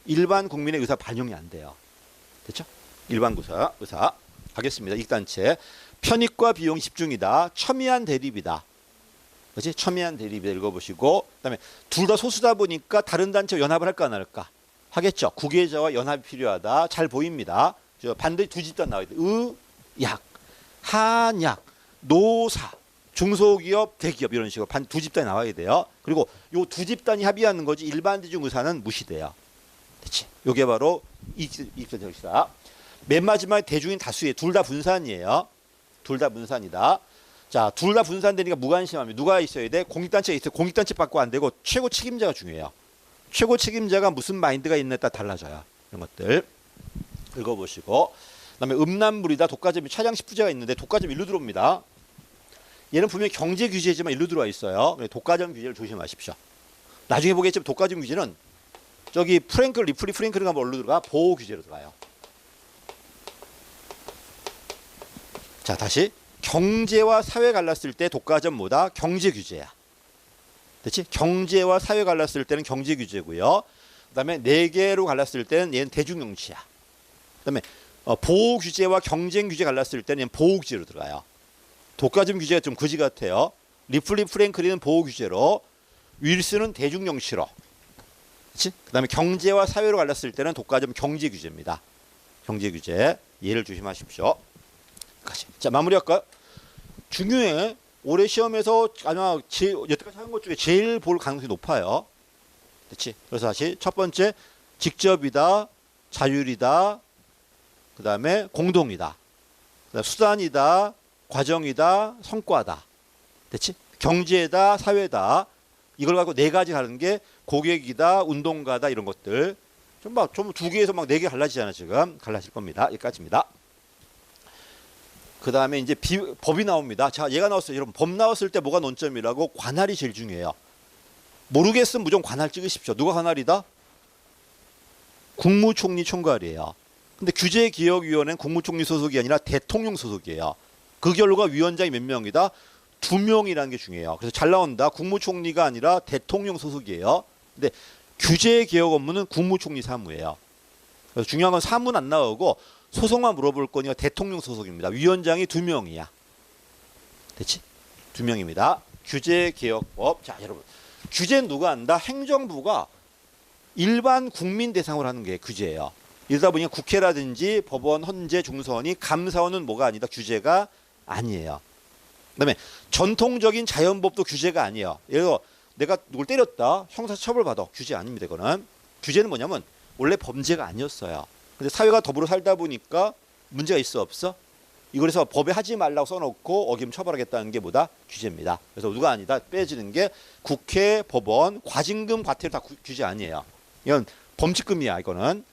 일반 국민의 의사 반영이 안 돼요. 됐죠? 일반 의사 가겠습니다. 이익단체 편익과 비용이 집중이다. 첨예한 대립이다. 그렇지? 첨예한 대립이다. 읽어보시고 그다음에 둘 다 소수다 보니까 다른 단체와 연합을 할까 안 할까? 하겠죠. 국외자와 연합이 필요하다. 잘 보입니다. 반드시 두 집단 나와야 돼. 약, 한약, 노사, 중소기업, 대기업 이런 식으로 두 집단이 나와야 돼요. 그리고 요 두 집단이 합의하는 거지 일반 대중 의사는 무시돼요. 됐지? 요게 바로 이익단체입니다. 맨 마지막에 대중인 다수의 둘 다 분산이에요. 둘 다 분산이다. 자, 둘 다 분산되니까 무관심하면 누가 있어야 돼? 공익단체가 있어요. 공익단체 받고 안 되고 최고 책임자가 중요해요. 최고 책임자가 무슨 마인드가 있느냐에 따라 달라져요. 이런 것들 읽어보시고 그다음에 음란물이다. 독과점이 차량식 부재가 있는데 독과점 일로 들어옵니다. 얘는 분명히 경제 규제지만 일로 들어와 있어요. 독과점 규제를 조심하십시오. 나중에 보겠지만 독과점 규제는 저기 리플리 프랭클인가 뭘로 들어가? 보호 규제로 들어가요. 자 다시 경제와 사회 갈랐을 때 독과점 뭐다? 경제 규제야. 됐지? 경제와 사회 갈랐을 때는 경제 규제고요. 그다음에 네 개로 갈랐을 때는 얘는 대중용치야. 그다음에 보호 규제와 경쟁 규제 갈랐을 때는 얘는 보호 규제로 들어가요. 독과점 규제가 좀 거지 같아요. 리플리 프랭클리는 보호 규제로, 윌슨은 대중용치로. 그렇지? 그다음에 경제와 사회로 갈랐을 때는 독과점 경제 규제입니다. 경제 규제 얘를 조심하십시오. 자 마무리할까요? 중요해. 올해 시험에서 아마 여태까지 한 것 중에 제일 볼 가능성이 높아요. 그렇지? 그래서 다시 첫 번째 직접이다, 자율이다, 그 다음에 공동이다, 그다음에 수단이다, 과정이다, 성과다. 됐지? 경제다, 사회다. 이걸 갖고 네 가지 가는 게 고객이다, 운동가다 이런 것들. 좀 두 개에서 막 네 개 갈라지잖아 지금. 갈라질 겁니다. 여기까지입니다. 그 다음에 이제 법이 나옵니다. 자, 얘가 나왔어요. 여러분, 법 나왔을 때 뭐가 논점이라고? 관할이 제일 중요해요. 모르겠으면 무조건 관할 찍으십시오. 누가 관할이다? 국무총리 총괄이에요. 근데 규제기획위원회는 국무총리 소속이 아니라 대통령 소속이에요. 그 결과 위원장이 몇 명이다? 2명이라는 게 중요해요. 그래서 잘 나온다. 국무총리가 아니라 대통령 소속이에요. 근데 규제개혁 업무는 국무총리 사무예요. 그래서 중요한 건 사무는 안 나오고 소송만 물어볼 거니까 대통령 소속입니다. 위원장이 2명이야. 됐지? 2명입니다. 규제개혁법. 자, 여러분. 규제는 누가 한다? 행정부가 일반 국민 대상으로 하는 게 규제예요. 이러다 보니 국회라든지 법원, 헌재, 중선이 감사원은 뭐가 아니다? 규제가 아니에요. 그다음에 전통적인 자연법도 규제가 아니에요. 예를 들어 내가 누굴 때렸다. 형사처벌 받아. 규제 아닙니다. 이거는. 규제는 뭐냐면 원래 범죄가 아니었어요. 근데 사회가 더불어 살다 보니까 문제가 있어 없어? 이거래서 법에 하지 말라고 써놓고 어기면 처벌하겠다는 게 뭐다? 규제입니다. 그래서 누가 아니다? 빼지는 게 국회, 법원, 과징금, 과태료 다 규제 아니에요. 이건 범칙금이야. 이거는.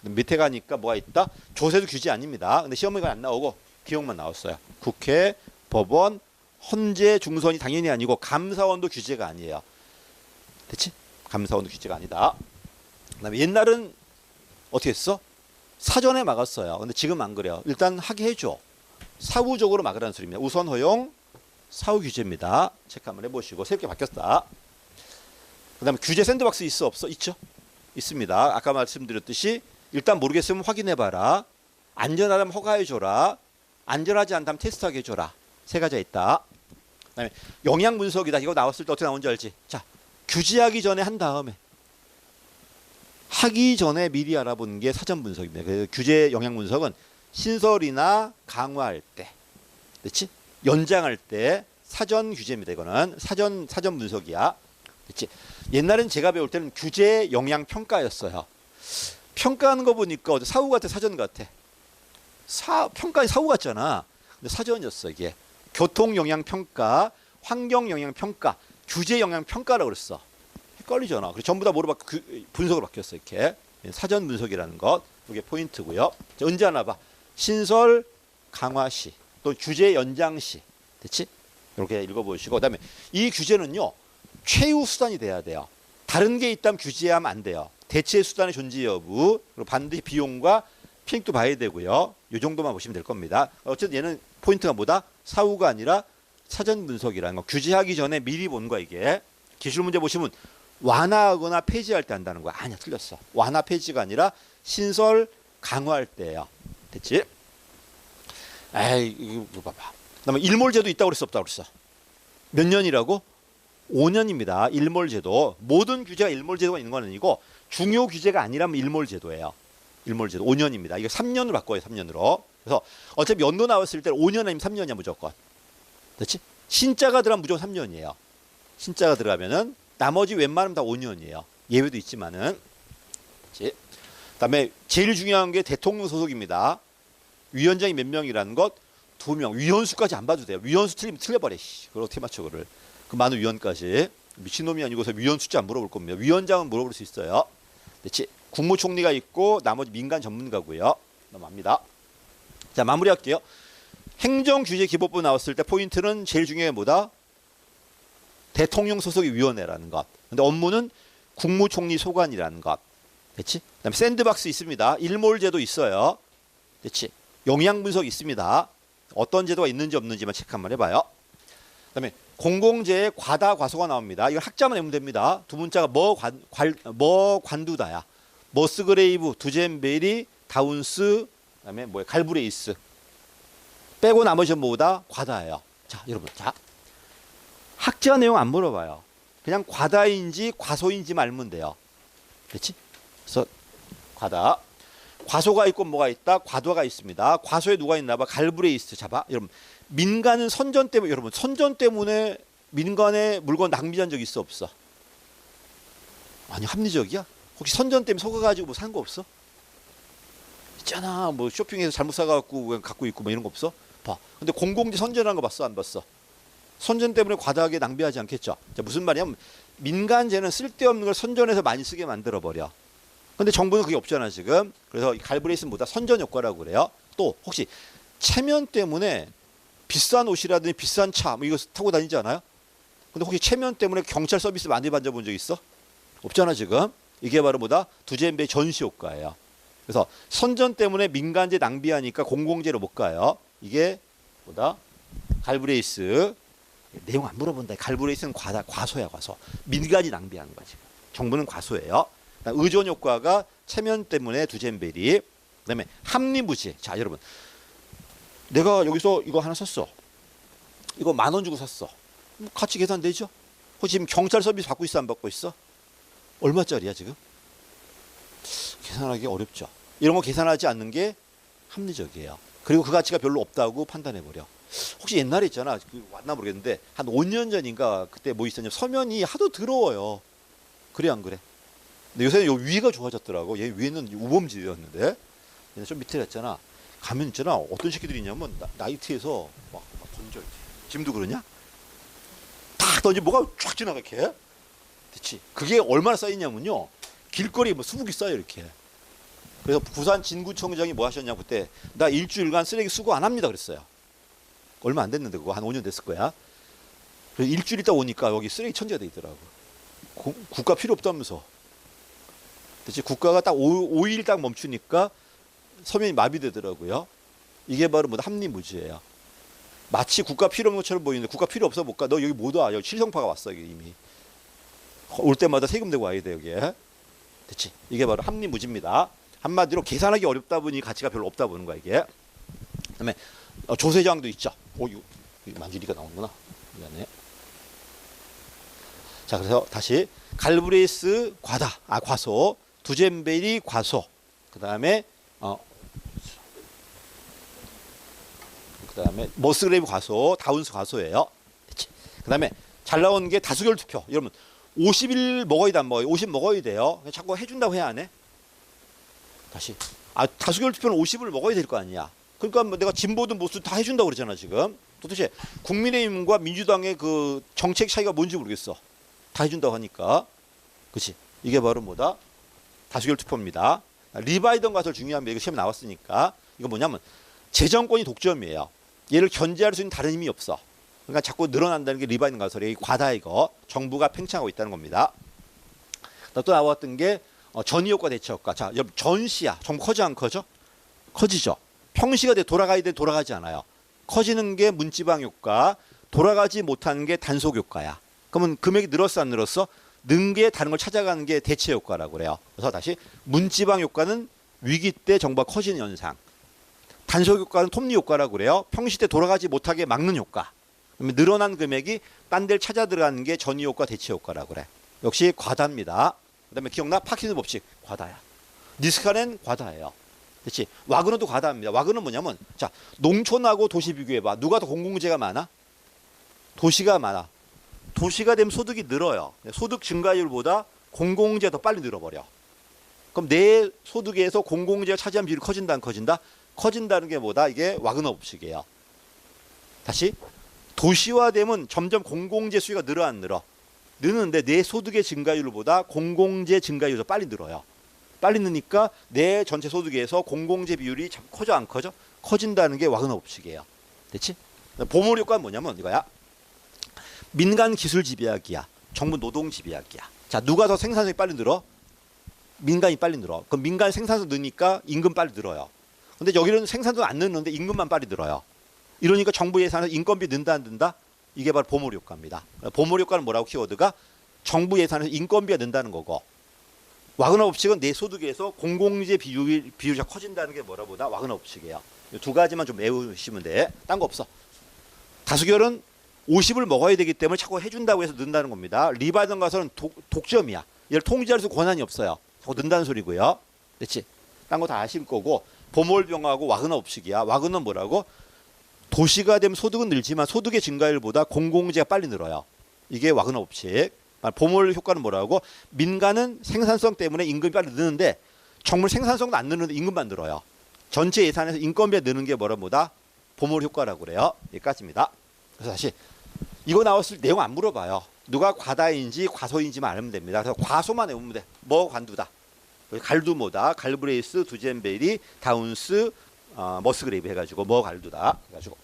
밑에 가니까 뭐가 있다? 조세도 규제 아닙니다. 근데 시험에 안 나오고 기억만 나왔어요. 국회, 법원, 헌재, 중선이 당연히 아니고 감사원도 규제가 아니에요. 됐지? 감사원도 규제가 아니다. 그다음에 옛날은 어떻게 했어? 사전에 막았어요. 근데 지금 안 그래요. 일단 하게 해줘. 사후적으로 막으라는 소리입니다. 우선 허용, 사후 규제입니다. 체크 한번 해보시고 새롭게 바뀌었다. 그다음에 규제 샌드박스 있어 없어? 있죠? 있습니다. 아까 말씀드렸듯이 일단 모르겠으면 확인해봐라. 안전하다면 허가해줘라. 안전하지 않다면 테스트하게 해줘라. 세 가지가 있다. 그다음에 영양 분석이다. 이거 나왔을 때 어떻게 나오는지 알지? 자, 규제하기 전에 한 다음에 하기 전에 미리 알아보는 게 사전 분석입니다. 그래서 규제 영양 분석은 신설이나 강화할 때, 그렇지? 연장할 때 사전 규제입니다. 이거는 사전 분석이야. 그렇지? 옛날엔 제가 배울 때는 규제 영양 평가였어요. 평가하는 거 보니까 사후 같아, 사전 같아. 평가의 사후 같잖아. 근데 사전이었어 이게. 교통 영양 평가, 환경 영양 평가, 규제 영양 평가라고 그랬어. 헷갈리잖아. 그래서 전부 다 뭐로 분석으로 바뀌었어 이렇게. 사전 분석이라는 것, 이게 포인트고요. 자, 언제 하나 봐. 신설 강화 시, 또 규제 연장 시, 됐지? 이렇게 읽어보시고, 그다음에 이 규제는요 최후 수단이 돼야 돼요. 다른 게 있다면 규제하면 안 돼요. 대체 수단의 존재 여부, 그리고 반드시 비용과 피익도 봐야 되고요. 이 정도만 보시면 될 겁니다. 어쨌든 얘는 포인트가 뭐다? 사후가 아니라 사전 분석이라는 거. 규제하기 전에 미리 보는 거야 이게. 기출 문제 보시면 완화하거나 폐지할 때 한다는 거야. 아니야, 틀렸어. 완화 폐지가 아니라 신설 강화할 때예요. 됐지? 에이, 이거 봐봐. 그다음에 일몰제도 있다고 그랬어, 없다고 그랬어? 몇 년이라고? 5년입니다. 일몰제도. 모든 규제가 일몰제도가 있는 건 아니고 중요 규제가 아니라면 일몰제도예요. 일몰제도 5년입니다. 이거 3년으로 바꿔요. 3년으로. 그래서 어차피 연도 나왔을 때 5년 아니면 3년이야 무조건. 그렇지? 신자가 들어가면 무조건 3년이에요. 신자가 들어가면은 나머지 웬만하면 다 5년이에요. 예외도 있지만은. 그렇지? 그다음에 제일 중요한 게 대통령 소속입니다. 위원장이 몇 명이라는 것 2명. 위원수까지 안 봐도 돼요. 위원수 틀리면 틀려버려. 그걸 어떻게 맞춰 그를. 그 많은 위원까지. 미친놈이 아니고서 위원 숫자 안 물어볼 겁니다. 위원장은 물어볼 수 있어요. 그렇지? 국무총리가 있고 나머지 민간 전문가고요. 넘어갑니다. 자, 마무리할게요. 행정규제기본법 나왔을 때 포인트는 제일 중요한 게 뭐다? 대통령 소속의 위원회라는 것. 근데 업무는 국무총리 소관이라는 것. 그렇지? 그다음에 샌드박스 있습니다. 일몰제도 있어요. 그렇지? 영양 분석 있습니다. 어떤 제도가 있는지 없는지만 체크 한번 해봐요. 그다음에 공공재의 과다 과소가 나옵니다. 이건 학자만 외우면 됩니다. 두 문자가 뭐 관두다야. 머스그레이브, 두젠베리, 다운스, 그다음에 뭐야 갈브레이스 빼고 나머지 뭐다 과다예요. 자, 여러분, 자 학자 내용 안 물어봐요. 그냥 과다인지 과소인지만 알면 돼요. 그렇지? 그래서 과다, 과소가 있고 뭐가 있다? 과도가 있습니다. 과소에 누가 있나 봐? 갈브레이스. 잡아. 여러분, 민간은 선전 때문에, 여러분 선전 때문에 민간의 물건 낭비한 적 있어 없어? 아니, 합리적이야? 혹시 선전 때문에 속아가지고 뭐 산 거 없어? 있잖아. 뭐 쇼핑에서 잘못 사갖고 그냥 갖고 있고 뭐 이런 거 없어? 봐. 근데 공공재 선전하는 거 봤어? 안 봤어? 선전 때문에 과다하게 낭비하지 않겠죠? 자, 무슨 말이냐면 민간재는 쓸데없는 걸 선전해서 많이 쓰게 만들어 버려. 근데 정부는 그게 없잖아 지금. 그래서 갈브레이스는 뭐다? 선전 효과라고 그래요. 또 혹시 체면 때문에 비싼 옷이라든지 비싼 차 뭐 이거 타고 다니지 않아요? 근데 혹시 체면 때문에 경찰 서비스 많이 받아본 적 있어? 없잖아 지금. 이게 바로 뭐다? 두젠베 전시 효과예요. 그래서 선전 때문에 민간재 낭비하니까 공공재로 못 가요. 이게 뭐다? 갈브레이스. 내용 안 물어본다. 갈브레이스는 과소야, 과소. 민간이 낭비하는 거야 지금. 정부는 과소예요. 의존 효과가 체면 때문에 두젠베리. 그다음에 합리무지. 자, 여러분, 내가 여기서 이거 하나 샀어. 이거 10,000원 주고 샀어. 같이 계산되죠? 혹시 지금 경찰 서비스 받고 있어, 안 받고 있어? 얼마짜리야 지금? 계산하기 어렵죠. 이런 거 계산하지 않는 게 합리적이에요. 그리고 그 가치가 별로 없다고 판단해 버려. 혹시 옛날에 있잖아, 왔나 모르겠는데 한 5년 전인가 그때 뭐 있었냐, 서면이 하도 더러워요. 그래 안 그래? 근데 요새는 요 위가 좋아졌더라고. 얘 위에는 우범지였는데 얘는 좀 밑에 했잖아. 가면 있잖아, 어떤 새끼들이 있냐면 나이트에서 막 던져. 지금도 그러냐? 탁 던지 뭐가 쫙 지나가 이렇게. 그렇지? 그게 얼마나 쌓이냐면요, 길거리에 뭐 수북이 쌓여 이렇게. 그래서 부산 진구청장이 뭐 하셨냐고, 그때 나 일주일간 쓰레기 수거 안 합니다 그랬어요. 얼마 안 됐는데 그거 한 5년 됐을 거야. 그래서 일주일 있다 오니까 여기 쓰레기 천지가 돼 있더라고. 국가 필요 없다면서. 그렇지? 국가가 딱 5일 딱 멈추니까 서면이 마비되더라고요. 이게 바로 뭐 합리무지예요. 마치 국가 필요 없는 것처럼 보이는데 국가 필요 없어 못 가. 너 여기 못 와. 여기 칠성파가 왔어 여기 이미. 올 때마다 세금 내고 와야 돼 여기에. 그렇지? 이게 바로 합리무지입니다. 한마디로 계산하기 어렵다 보니 가치가 별로 없다 보는 거야 이게. 그다음에 조세저항도 있죠. 이거 만주리가 나오는구나. 미안해. 자, 그래서 다시 갈브레이스 과소, 두젠베리 과소, 그 다음에 머스그레이브 과소, 다운스 과소예요. 그 다음에 잘 나오는 게 다수결 투표. 여러분 50일 먹어야 돼, 안 먹어요? 50 먹어야 돼요. 자꾸 해준다고 해야 안 해? 다시. 다수결 투표는 50을 먹어야 될 거 아니야. 그러니까 뭐 내가 진보든 보수 다 해준다고 그러잖아, 지금. 도대체 국민의힘과 민주당의 그 정책 차이가 뭔지 모르겠어. 다 해준다고 하니까. 그치? 이게 바로 뭐다? 다수결 투표입니다. 리바이던 가설 중요합니다. 이거 시험에 나왔으니까. 이거 뭐냐면 재정권이 독점이에요. 얘를 견제할 수 있는 다른 힘이 없어. 그러니까 자꾸 늘어난다는 게 리바이던 가설이 과다 이거. 정부가 팽창하고 있다는 겁니다. 또 나왔던 게 전이효과 대체효과. 자, 여러분 전시야. 정부 커져 안 커져? 커지죠. 평시가 돌아가야 돼, 돌아가지 않아요. 커지는 게 문지방 효과, 돌아가지 못하는 게 단속 효과야. 그러면 금액이 늘었어, 안 늘었어? 는 게 다른 걸 찾아가는 게 대체 효과라고 그래요. 그래서 다시 문지방 효과는 위기 때 정부가 커지는 현상. 단속 효과는 톱니 효과라고 그래요. 평시 때 돌아가지 못하게 막는 효과. 그러면 늘어난 금액이 딴 데를 찾아 들어가는 게 전이 효과, 대체 효과라고 그래. 역시 과다입니다. 그다음에 기억나? 파킨슨 법칙 과다야. 니스카넨 과다예요. 그렇지? 와그너도 과다합니다. 와그너는 뭐냐면 자, 농촌하고 도시 비교해봐. 누가 더 공공재가 많아? 도시가 많아. 도시가 되면 소득이 늘어요. 소득 증가율보다 공공재가 더 빨리 늘어버려. 그럼 내 소득에서 공공재가 차지한 비율이 커진다, 안 커진다? 커진다는 게 뭐다? 이게 와그너 법칙이에요. 다시 도시화되면 점점 공공재 수요가 늘어, 안 늘어? 느는데 내 소득의 증가율보다 공공재 증가율이 더 빨리 늘어요. 빨리 느니까 내 전체 소득에서 공공재 비율이 커져, 안 커져? 커진다는 게 와그너 법칙이에요. 됐지? 보몰 효과는 뭐냐면 이거야. 민간 기술 집약이야. 정부 노동 집약이야. 자, 누가 더 생산성이 빨리 늘어? 민간이 빨리 늘어. 그럼 민간 생산성 느니까 임금 빨리 늘어요. 근데 여기는 생산성 안 느는데 임금만 빨리 늘어요. 이러니까 정부 예산에서 인건비 는다, 안 는다? 이게 바로 보몰 효과입니다. 보몰 효과는 뭐라고 키워드가? 정부 예산에서 인건비가 는다는 거고, 와그너 법칙은 내 소득에서 공공재 비율이 커진다는 게 뭐라 보다? 와그너 법칙이에요. 이 두 가지만 좀 외우시면 돼. 딴 거 없어. 다수결은 50을 먹어야 되기 때문에 자꾸 해준다고 해서 는다는 겁니다. 리바이던 가설은 독점이야. 얘를 통제할 수 권한이 없어요. 자꾸 는다는 소리고요. 그렇지? 딴 거 다 아실 거고, 보몰병하고 와그너 법칙이야. 와그너는 뭐라고? 도시가 되면 소득은 늘지만 소득의 증가율보다 공공재가 빨리 늘어요. 이게 와그너 법칙. 보몰 효과는 뭐라고? 민간은 생산성 때문에 임금이 빨리 느는데 정부 생산성도 안 느는데 임금만 늘어요. 전체 예산에서 인건비가 느는 게 뭐다? 보몰 효과라고 그래요. 여기까지입니다. 그래서 다시 이거 나왔을 때 내용 안 물어봐요. 누가 과다인지 과소인지만 알면 됩니다. 그래서 과소만 외우면 돼. 뭐 관두다. 갈두모다, 갈브레이스, 두젠베리, 다운스, 머스그레이브 해가지고 뭐 갈두다 해가지고.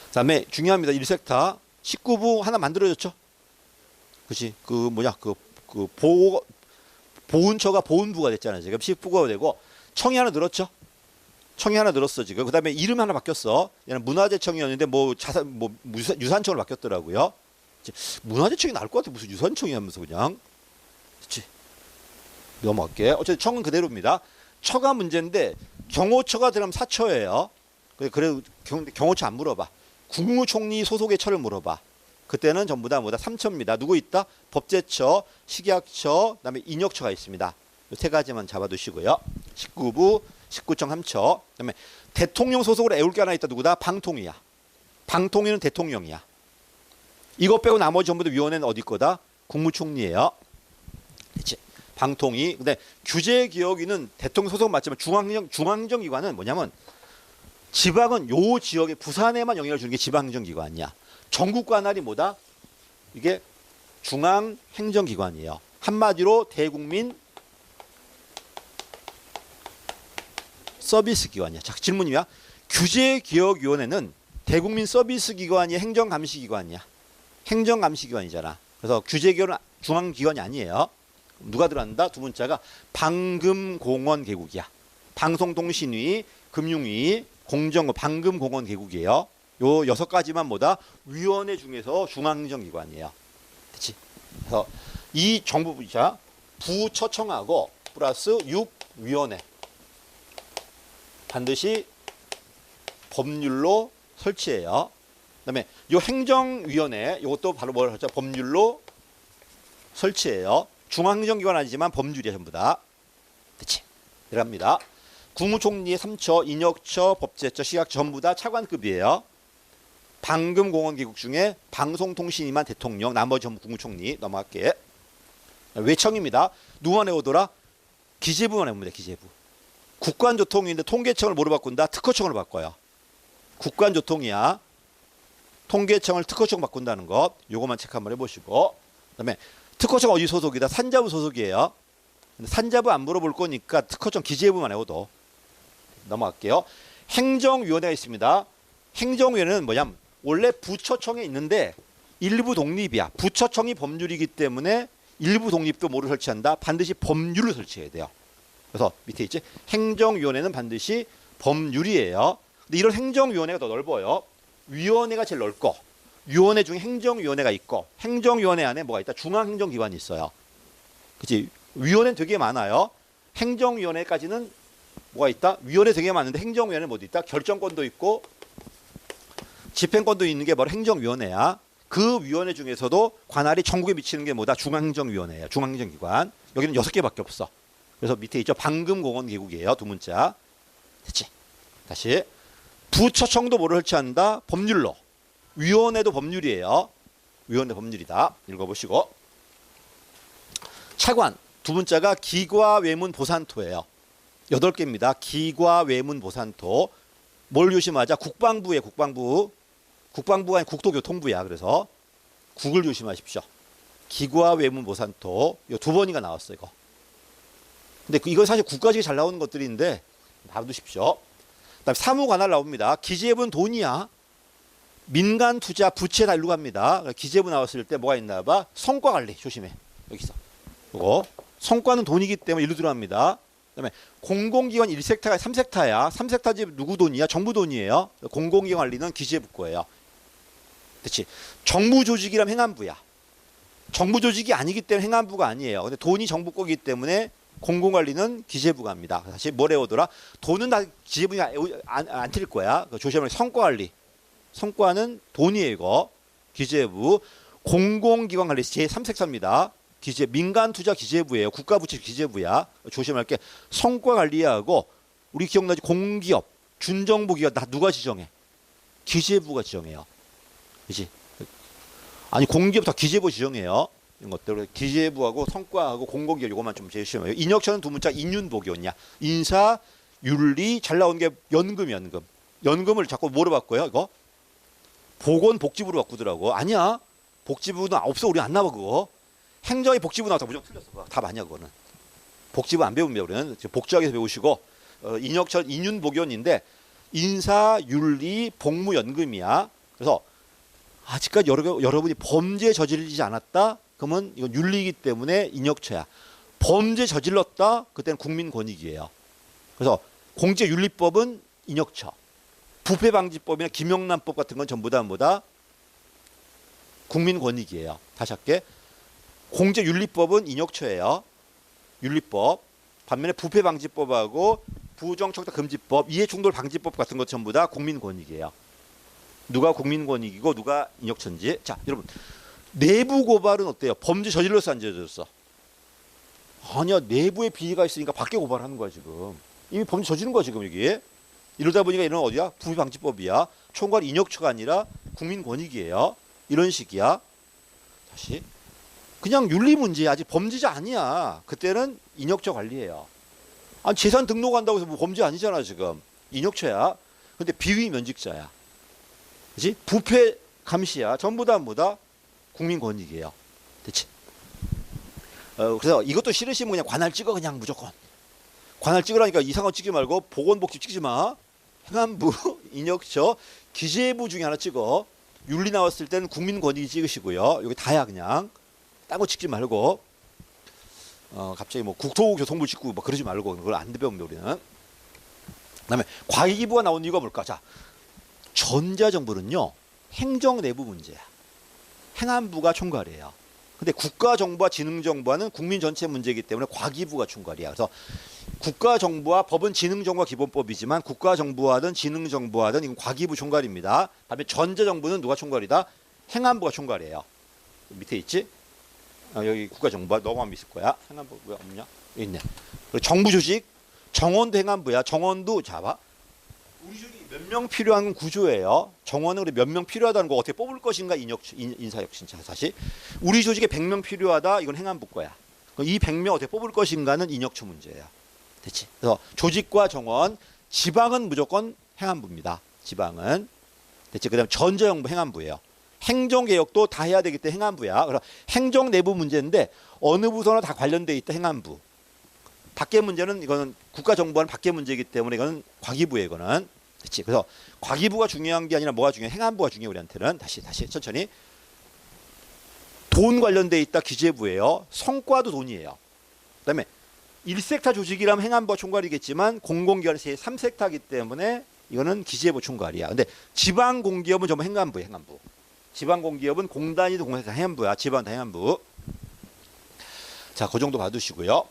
그다음에 중요합니다. 1섹터 19부 하나 만들어졌죠. 그렇지? 보훈처가 보훈부가 됐잖아요. 지금 10부가 되고 청이 하나 늘었죠. 청이 하나 늘었어 지금. 그다음에 이름 하나 바뀌었어. 얘는 문화재청이었는데 유산청으로 바뀌었더라고요. 문화재청이 나을 것 같아. 무슨 유산청이 하면서 그냥. 그렇지? 넘어갈게. 어쨌든 청은 그대로입니다. 처가 문제인데 경호처가 들어가면 사처예요. 그래 경호처 안 물어봐. 국무총리 소속의 처를 물어봐. 그때는 전부 다 삼처입니다. 누구 있다? 법제처, 식약처, 그다음에 인력처가 있습니다. 이 세 가지만 잡아두시고요. 19부, 19청 3처. 그다음에 대통령 소속으로 애울 게 하나 있다. 누구다? 방통위야. 방통위는 대통령이야. 이것 빼고 나머지 전부 다 위원회는 어디 거다? 국무총리예요. 그렇지? 방통위. 근데 규제기획위는 대통령 소속 맞지만 중앙행정기관은 뭐냐면 지방은 요 지역에 부산에만 영향을 주는 게 지방행정기관이야. 전국 관할이 뭐다? 이게 중앙행정기관이에요. 한마디로 대국민 서비스기관이야. 자, 질문이야. 규제기획위원회는 대국민 서비스기관이 행정감시기관이야. 행정감시기관이잖아. 그래서 규제기관은 중앙기관이 아니에요. 누가 들어간다? 두 문자가 방금공원개국이야. 방송통신위, 금융위, 공정부, 방금공원개국이에요. 요 6가지만 위원회 중에서 중앙행정기관이에요. 그렇지? 그래서 이 정부 부처청하고 플러스 6위원회 반드시 법률로 설치해요. 그다음에 이 행정위원회 이것도 바로 뭘 하죠? 법률로 설치해요. 중앙행정기관 아니지만 법률이야 전부 다. 그렇지. 내려갑니다. 국무총리의 3처, 인역처, 법제처, 시각처 전부 다 차관급이에요. 방금공원기국 중에 방송통신위만 대통령, 나머지 전부 국무총리. 넘어갈게. 외청입니다. 누구만 외우더라? 기재부만 외웁니다. 기재부. 국관조통인데 통계청을 뭐로 바꾼다? 특허청으로 바꿔요. 국관조통이야. 통계청을 특허청 바꾼다는 것. 요거만 체크 한번 해보시고. 그다음에 특허청 어디 소속이다? 산자부 소속이에요. 근데 산자부 안 물어볼 거니까 특허청 기재부만 외워도. 넘어갈게요. 행정위원회가 있습니다. 행정위원회는 뭐냐면 원래 부처청에 있는데 일부 독립이야. 부처청이 법률이기 때문에 일부 독립도 뭐를 설치한다? 반드시 법률을 설치해야 돼요. 그래서 밑에 있지? 행정위원회는 반드시 법률이에요. 근데 이런 행정위원회가 더 넓어요. 위원회가 제일 넓고 위원회 중에 행정위원회가 있고 행정위원회 안에 뭐가 있다? 중앙행정기관이 있어요. 그치? 위원회는 되게 많아요. 행정위원회까지는 뭐가 있다? 위원회 되게 많은데 행정위원회는 뭐도 있다? 결정권도 있고 집행권도 있는 게 바로 행정위원회야. 그 위원회 중에서도 관할이 전국에 미치는 게 뭐다? 중앙행정위원회예요. 중앙행정기관. 여기는 6개밖에 없어. 그래서 밑에 있죠. 방금공원기국이에요. 두 문자. 됐지? 다시. 부처청도 뭐를 설치한다? 법률로. 위원회도 법률이에요. 위원회 법률이다. 읽어보시고. 차관. 두 문자가 기과외문보산토예요. 8개입니다. 기과외문보산토. 뭘 조심하자? 국방부에 국방부. 국방부가 아니라 국토교통부야. 그래서 국을 조심하십시오. 기과외문보산토. 이거 2번이가 나왔어 이거. 근데 이거 사실 국가직이 잘 나오는 것들인데 봐두십시오. 그다음에 사무관할 나옵니다. 기재부는 돈이야. 민간 투자 부채 다 일로 갑니다. 기재부 나왔을 때 뭐가 있나 봐. 성과관리 조심해. 여기서. 이거 성과는 돈이기 때문에 일로 들어갑니다. 그다음에 공공기관 1섹타가 3섹타야. 3섹타 집 누구 돈이야? 정부 돈이에요. 공공기관 관리는 기재부 거예요. 그렇지. 정부 조직이라면 행안부야. 정부 조직이 아니기 때문에 행안부가 아니에요. 근데 돈이 정부 거기 때문에 공공관리는 기재부가 합니다. 다시 뭘 해오더라? 돈은 다 기재부가 안 틀릴 거야. 조심하면 성과관리. 성과는 돈이에요. 이거. 기재부. 공공기관 관리 제3섹타입니다. 민간투자 기재부예요. 국가부채 기재부야. 조심할 게 성과관리하고 우리 기억나지? 공기업, 준정부기업 다 누가 지정해? 기재부가 지정해요. 그렇지? 아니 공기업 다 기재부 지정해요. 이런 것들 기재부하고 성과하고 공공기업 이것만 좀 제시해요. 인역처는 두 문자 인윤복이었냐? 인사, 윤리 잘 나온 게 연금. 연금을 자꾸 뭐로 바꿔요? 이거 보건복지부로 바꾸더라고. 아니야. 복지부는 없어. 우리 안 나와 그거. 행정이 복지부 나왔다. 무조건 틀렸어. 답 아니야 그거는. 복지부 안 배웁니다. 우리는 복지학에서 배우시고 인역처 인윤복이었는데 인사, 윤리, 복무연금이야. 그래서 아직까지 여러분이 범죄 저지르지 않았다? 그러면 이건 윤리이기 때문에 인역처야. 범죄 저질렀다? 그때는 국민권익이에요. 그래서 공직윤리법은 인역처. 부패방지법이나 김영란법 같은 건 전부 다 뭐다? 국민권익이에요. 다시 할게. 공직윤리법은 인역처예요. 윤리법. 반면에 부패방지법하고 부정청탁금지법, 이해충돌방지법 같은 것 전부 다 국민권익이에요. 누가 국민권익이고 누가 인역처인지. 자, 여러분 내부 고발은 어때요? 범죄 저질렀어 안 저질렀어? 아니야. 내부에 비리가 있으니까 밖에 고발하는 거야 지금. 이미 범죄 저지른 거야 지금 여기. 이러다 보니까 이런 어디야? 부패방지법이야. 총괄 인역처가 아니라 국민권익이에요. 이런 식이야. 다시. 그냥 윤리 문제야. 아직 범죄자 아니야. 그때는 인역처 관리해요. 아니 재산 등록한다고 해서 뭐 범죄 아니잖아 지금. 인역처야. 근데 비위 면직자야. 그렇지? 부패 감시야. 전부 다 뭐다? 국민권익이에요. 됐지? 그래서 이것도 싫으시면 그냥 관할 찍어 그냥 무조건. 관할 찍으라니까 이상한 거 찍지 말고 보건복지 찍지 마. 행안부, 인역처, 기재부 중에 하나 찍어. 윤리 나왔을 때는 국민권익 찍으시고요. 여기 다야 그냥. 딴 거 찍지 말고. 갑자기 뭐 국토교통부 찍고 뭐 그러지 말고 그걸 안 배웁니다 우리는. 그다음에 과기부가 나온 이유가 뭘까? 자, 전자정부는요 행정 내부 문제야. 행안부가 총괄이에요. 근데 국가정부와 지능정부와는 국민 전체 문제이기 때문에 과기부가 총괄이야. 그래서 국가정부와 법은 지능정부가 기본법이지만 국가정부하든 지능정부하든 이건 과기부 총괄입니다. 반면 전제정부는 누가 총괄이다? 행안부가 총괄이에요. 밑에 있지? 여기 국가정부가 너무 있을 거야. 행안부 왜 없냐? 여기 있네. 그리고 정부조직, 정원도 행안부야. 정원도 잡아. 우리 조직이 몇 명 필요한 구조예요. 정원은 몇 명 필요하다는 거 어떻게 뽑을 것인가 인사혁신자 사실. 우리 조직에 100명 필요하다. 이건 행안부 거야. 이 100명 어떻게 뽑을 것인가는 인혁처 문제예요. 됐지? 그래서 조직과 정원, 지방은 무조건 행안부입니다. 지방은. 됐지? 그다음에 전제정부 행안부예요. 행정개혁도 다 해야 되기 때문에 행안부야. 그래서 행정 내부 문제인데 어느 부서나 다 관련돼 있다 행안부. 밖의 문제는 이거는 국가정부와는 밖의 문제이기 때문에 이거는 과기부예요. 이거는. 그렇지? 그래서 과기부가 중요한 게 아니라 뭐가 중요해? 행안부가 중요해 우리한테는. 다시 천천히. 돈 관련돼 있다 기재부예요. 성과도 돈이에요. 그다음에 1섹타 조직이라면 행안부가 총괄이겠지만 공공기관은 3섹타이기 때문에 이거는 기재부 총괄이야. 근데 지방공기업은 전부 행안부예요. 행안부. 지방공기업은 공단이든 공사다 행안부야. 지방 다 행안부. 자, 그 정도 봐두시고요.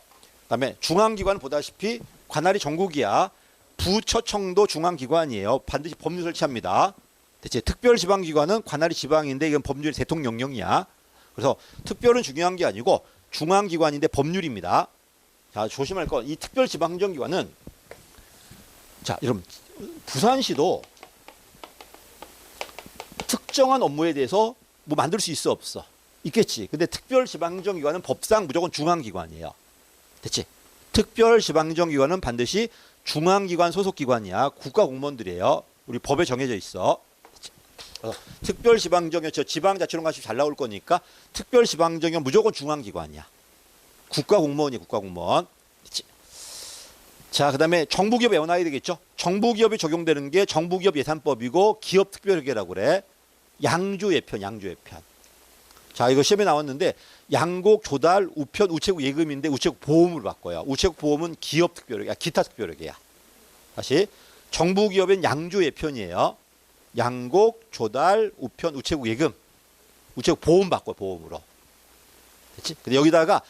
그다음에 중앙기관은 보다시피 관할이 전국이야. 부처청도 중앙기관이에요. 반드시 법률 설치합니다. 대체 특별지방기관은 관할이 지방인데 이건 법률이 대통령령이야. 그래서 특별은 중요한 게 아니고 중앙기관인데 법률입니다. 자, 조심할 건 이 특별지방행정기관은 자, 여러분 부산시도 특정한 업무에 대해서 뭐 만들 수 있어 없어? 있겠지. 근데 특별지방행정기관은 법상 무조건 중앙기관이에요. 됐지? 특별지방행정기관은 반드시 중앙기관 소속기관이야. 국가공무원들이에요. 우리 법에 정해져 있어. 특별지방행정이 지방자치론 같이 잘 나올 거니까 특별지방행정은 무조건 중앙기관이야. 국가공무원이야. 국가공무원. 됐지? 자, 그 다음에 정부기업 외워놔야 되겠죠. 정부기업이 적용되는 게 정부기업 예산법이고 기업특별회계라고 그래. 양조예편. 자, 이거 시험에 나왔는데 양곡, 조달, 우편, 우체국 예금인데 우체국 보험으로 바꿔요. 우체국 보험은 기업특별회계, 기타 특별회계야. 다시 정부기업은 양조예편이에요. 양곡, 조달, 우편, 우체국 예금, 우체국 보험 바꿔요. 보험으로. 됐지? 근데 여기다가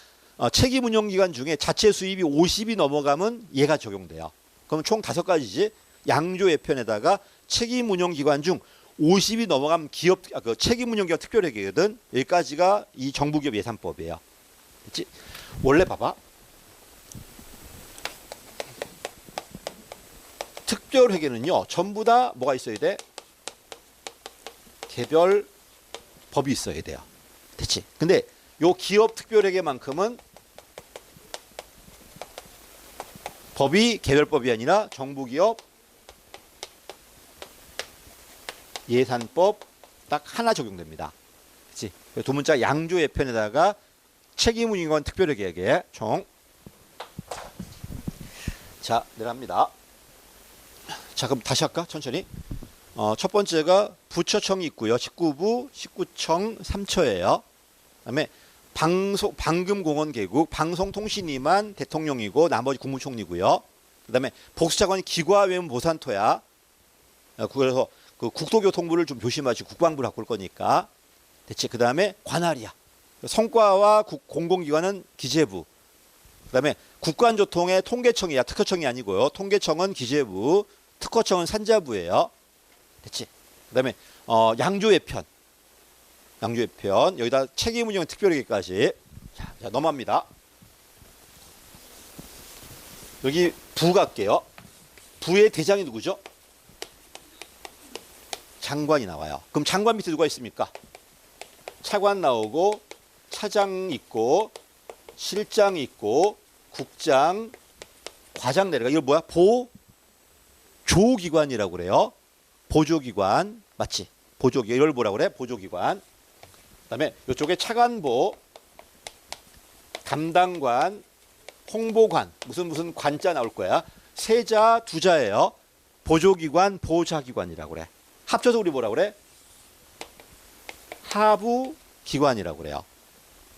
책임운용기관 중에 자체 수입이 50이 넘어가면 얘가 적용돼요. 그럼 총 5가지지. 양조예편에다가 책임운용기관 중 50이 넘어가면 기업, 그 책임운용기관 특별회계거든. 여기까지가 이 정부기업 예산법이에요. 됐지? 원래 봐봐. 특별회계는요, 전부 다 뭐가 있어야 돼? 개별 법이 있어야 돼요. 됐지? 근데 요 기업 특별회계만큼은 법이 개별법이 아니라 정부기업 예산법 딱 하나 적용됩니다. 그렇지? 두 문자 양조예편에다가 책임운용기관 특별회계 총. 자, 내려갑니다. 자, 그럼 다시 할까? 천천히. 첫 번째가 부처청이 있고요. 19부, 19청, 3처예요. 그다음에 방금공원개국, 방송통신위만 대통령이고 나머지 국무총리고요. 그다음에 복수차관이 기과외문 보산토야. 그래서 그 국토교통부를 좀 조심하시고 국방부를 바꿀 거니까. 됐지? 그다음에 관할이야. 성과와 공공기관은 기재부. 그다음에 국간조통의 통계청이야. 특허청이 아니고요. 통계청은 기재부, 특허청은 산자부예요. 됐지? 그다음에 양조예편. 여기다 책임운용 특별회계까지. 자, 넘어갑니다. 여기 부 갈게요. 부의 대장이 누구죠? 장관이 나와요. 그럼 장관 밑에 누가 있습니까? 차관 나오고 차장 있고 실장 있고 국장, 과장 내려가. 이거 뭐야? 보조기관이라고 그래요. 보조기관 맞지? 보조기관 이걸 뭐라고 그래? 보조기관. 그다음에 이쪽에 차관보, 담당관, 홍보관 무슨 관자 나올 거야. 세자 두자예요. 보조기관, 보좌기관이라고 그래. 합쳐서 우리 뭐라고 그래? 하부기관이라고 그래요.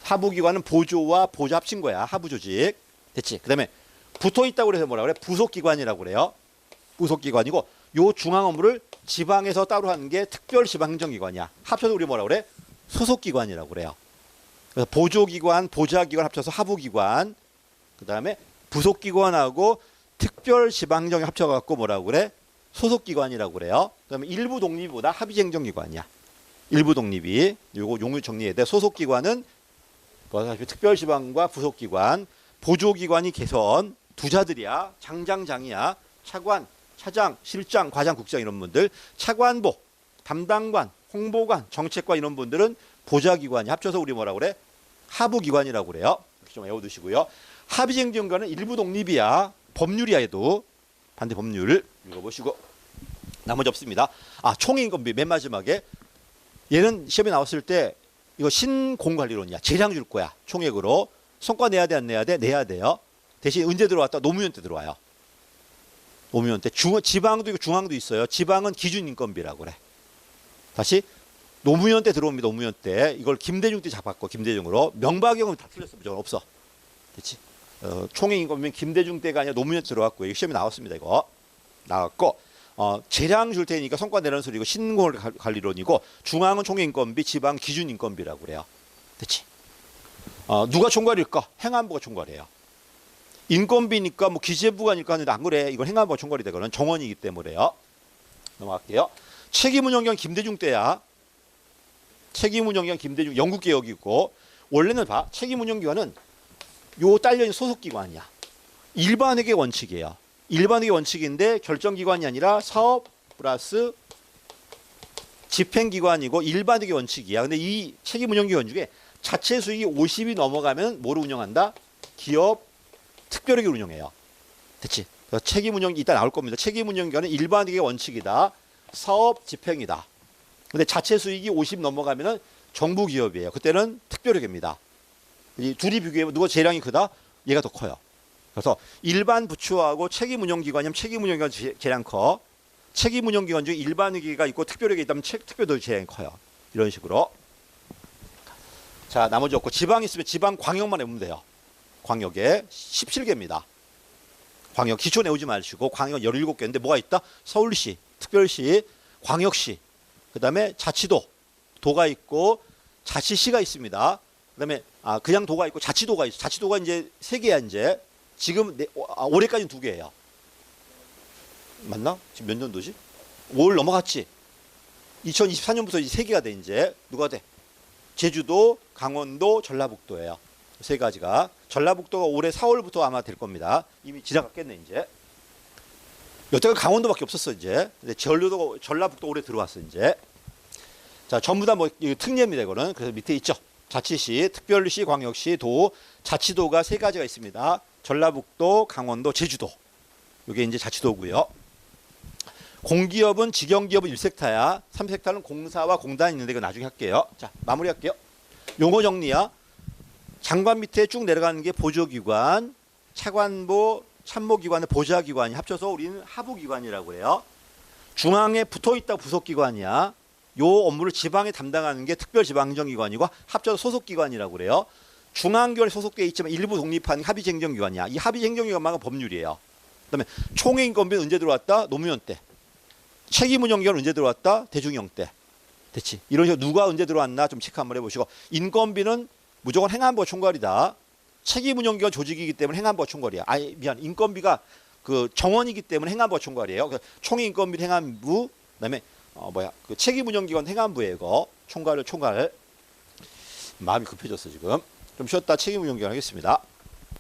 하부기관은 보조와 보좌 합친 거야. 하부조직. 됐지? 그다음에 붙어 있다고 그래서 뭐라고 그래? 부속기관이라고 그래요. 부속기관이고 요 중앙 업무를 지방에서 따로 하는 게 특별지방행정기관이야. 합쳐서 우리 뭐라고 그래? 소속기관이라고 그래요. 그래서 보조기관, 보좌기관 합쳐서 하부기관. 그다음에 부속기관하고 특별지방정이 합쳐갖고 뭐라고 그래? 소속기관이라고 그래요. 그다음에 일부 독립보다 합의행정기관이야. 일부 독립이 요거 용어 정리해야 돼. 소속기관은 특별지방과 부속기관, 보조기관이 개선 두자들이야. 장장장이야. 차관, 차장, 실장, 과장, 국장 이런 분들. 차관보, 담당관, 홍보관, 정책관 이런 분들은 보좌기관이 합쳐서 우리 뭐라고 그래? 하부기관이라고 그래요. 이렇게 좀 외워두시고요. 합의행정기관은 일부 독립이야. 법률이야 얘도. 반대 법률 읽어보시고. 나머지 없습니다. 총인건비 맨 마지막에. 얘는 시험에 나왔을 때 이거 신공관리론이야. 재량 줄 거야. 총액으로. 성과 내야 돼 안 내야 돼? 내야 돼요. 대신 언제 들어왔다? 노무현 때 들어와요. 노무현 때. 지방도 있고 중앙도 있어요. 지방은 기준인건비라고 그래. 다시 노무현 때 들어옵니다. 노무현 때. 이걸 김대중 때 잡았고 김대중으로. 명박형은 다 틀렸어. 무조건 없어. 됐지? 총액인건비는 김대중 때가 아니라 노무현 때 들어왔고 이거 시험에 나왔습니다. 이거. 나왔고 재량 줄 테니까 성과 내라는 소리고 신공관리론이고 중앙은 총액인건비, 지방 기준인건비라고 그래요. 됐지? 누가 총괄일까? 행안부가 총괄이에요. 인건비니까 뭐 기재부가 아닐까 하는데 안 그래. 이건 행안부가 총괄이 되거든. 정원이기 때문에요. 넘어갈게요. 책임운영기관 김대중 때야. 책임운영기관 김대중 영국개혁이고 원래는 봐. 책임운영기관은 요 딸려있는 소속기관이야. 일반회계 원칙이에요. 일반회계 원칙인데 결정기관이 아니라 사업 플러스 집행기관이고 일반회계 원칙이야. 근데 이 책임운영기관 중에 자체 수익이 50이 넘어가면 뭐를 운영한다? 기업 특별회계를 운영해요. 됐지? 책임운영 이따 나올 겁니다. 책임운영기관은 일반회계 원칙이다. 사업 집행이다. 근데 자체 수익이 50 넘어가면은 정부 기업이에요. 그때는 특별회계입니다. 이 둘이 비교해보면 누가 재량이 크다? 얘가 더 커요. 그래서 일반 부처하고 책임운영기관이면 책임운영기관 재량 커. 책임운영기관 중에 일반회계가 있고 특별회계 있다면 특별도 재량이 커요. 이런 식으로. 자, 나머지 없고 지방 있으면 지방 광역만 외우면 돼요. 광역에 17개입니다. 광역 기초 내우지 마시고 광역 17개인데 뭐가 있다? 서울시, 특별시, 광역시, 그다음에 자치도, 도가 있고 자치시가 있습니다. 그다음에 그냥 도가 있고 자치도가 있어. 자치도가 이제 3개야 이제. 지금 올해까지는 2개예요. 맞나? 지금 몇 년도지? 5월 넘어갔지. 2024년부터 이제 3개가 돼 이제. 누가 돼? 제주도, 강원도, 전라북도예요. 3가지가. 전라북도가 올해 4월부터 아마 될 겁니다. 이미 지나갔겠네 이제. 여태가 강원도밖에 없었어 이제. 근데 전라북도 올해 들어왔어 이제. 자, 전부 다 뭐 특례입니다 이거는. 그래서 밑에 있죠. 자치시, 특별시, 광역시, 도, 자치도가 3가지가 있습니다. 전라북도, 강원도, 제주도. 이게 이제 자치도고요. 공기업은 직영기업은 1섹타야. 3섹타는 공사와 공단이 있는데 이거 나중에 할게요. 자, 마무리할게요. 용어 정리야. 장관 밑에 쭉 내려가는 게 보조기관, 차관보, 참모기관의 보좌기관이 합쳐서 우리는 하부기관이라고 해요. 중앙에 붙어있다 부속기관이야. 요 업무를 지방에 담당하는 게 특별지방행정기관이고 합쳐서 소속기관이라고 그래요. 중앙결에 소속되어 있지만 일부 독립한 합의행정기관이야. 이 합의행정기관만은 법률이에요. 그다음에 총액인건비는 언제 들어왔다? 노무현 때. 책임운영기관은 언제 들어왔다? 대중형 때. 됐지? 이런 식으로 누가 언제 들어왔나 좀 체크 한번 해보시고 인건비는 무조건 행안부가 총괄이다. 책임운영기관 조직이기 때문에 행안부가 총괄이야. 미안. 인건비가 그 정원이기 때문에 행안부가 총괄이에요. 총액인건비 행안부, 그다음에 그 책임운영기관 행안부에 이거 총괄. 마음이 급해졌어 지금. 좀 쉬었다 책임운영기관 하겠습니다.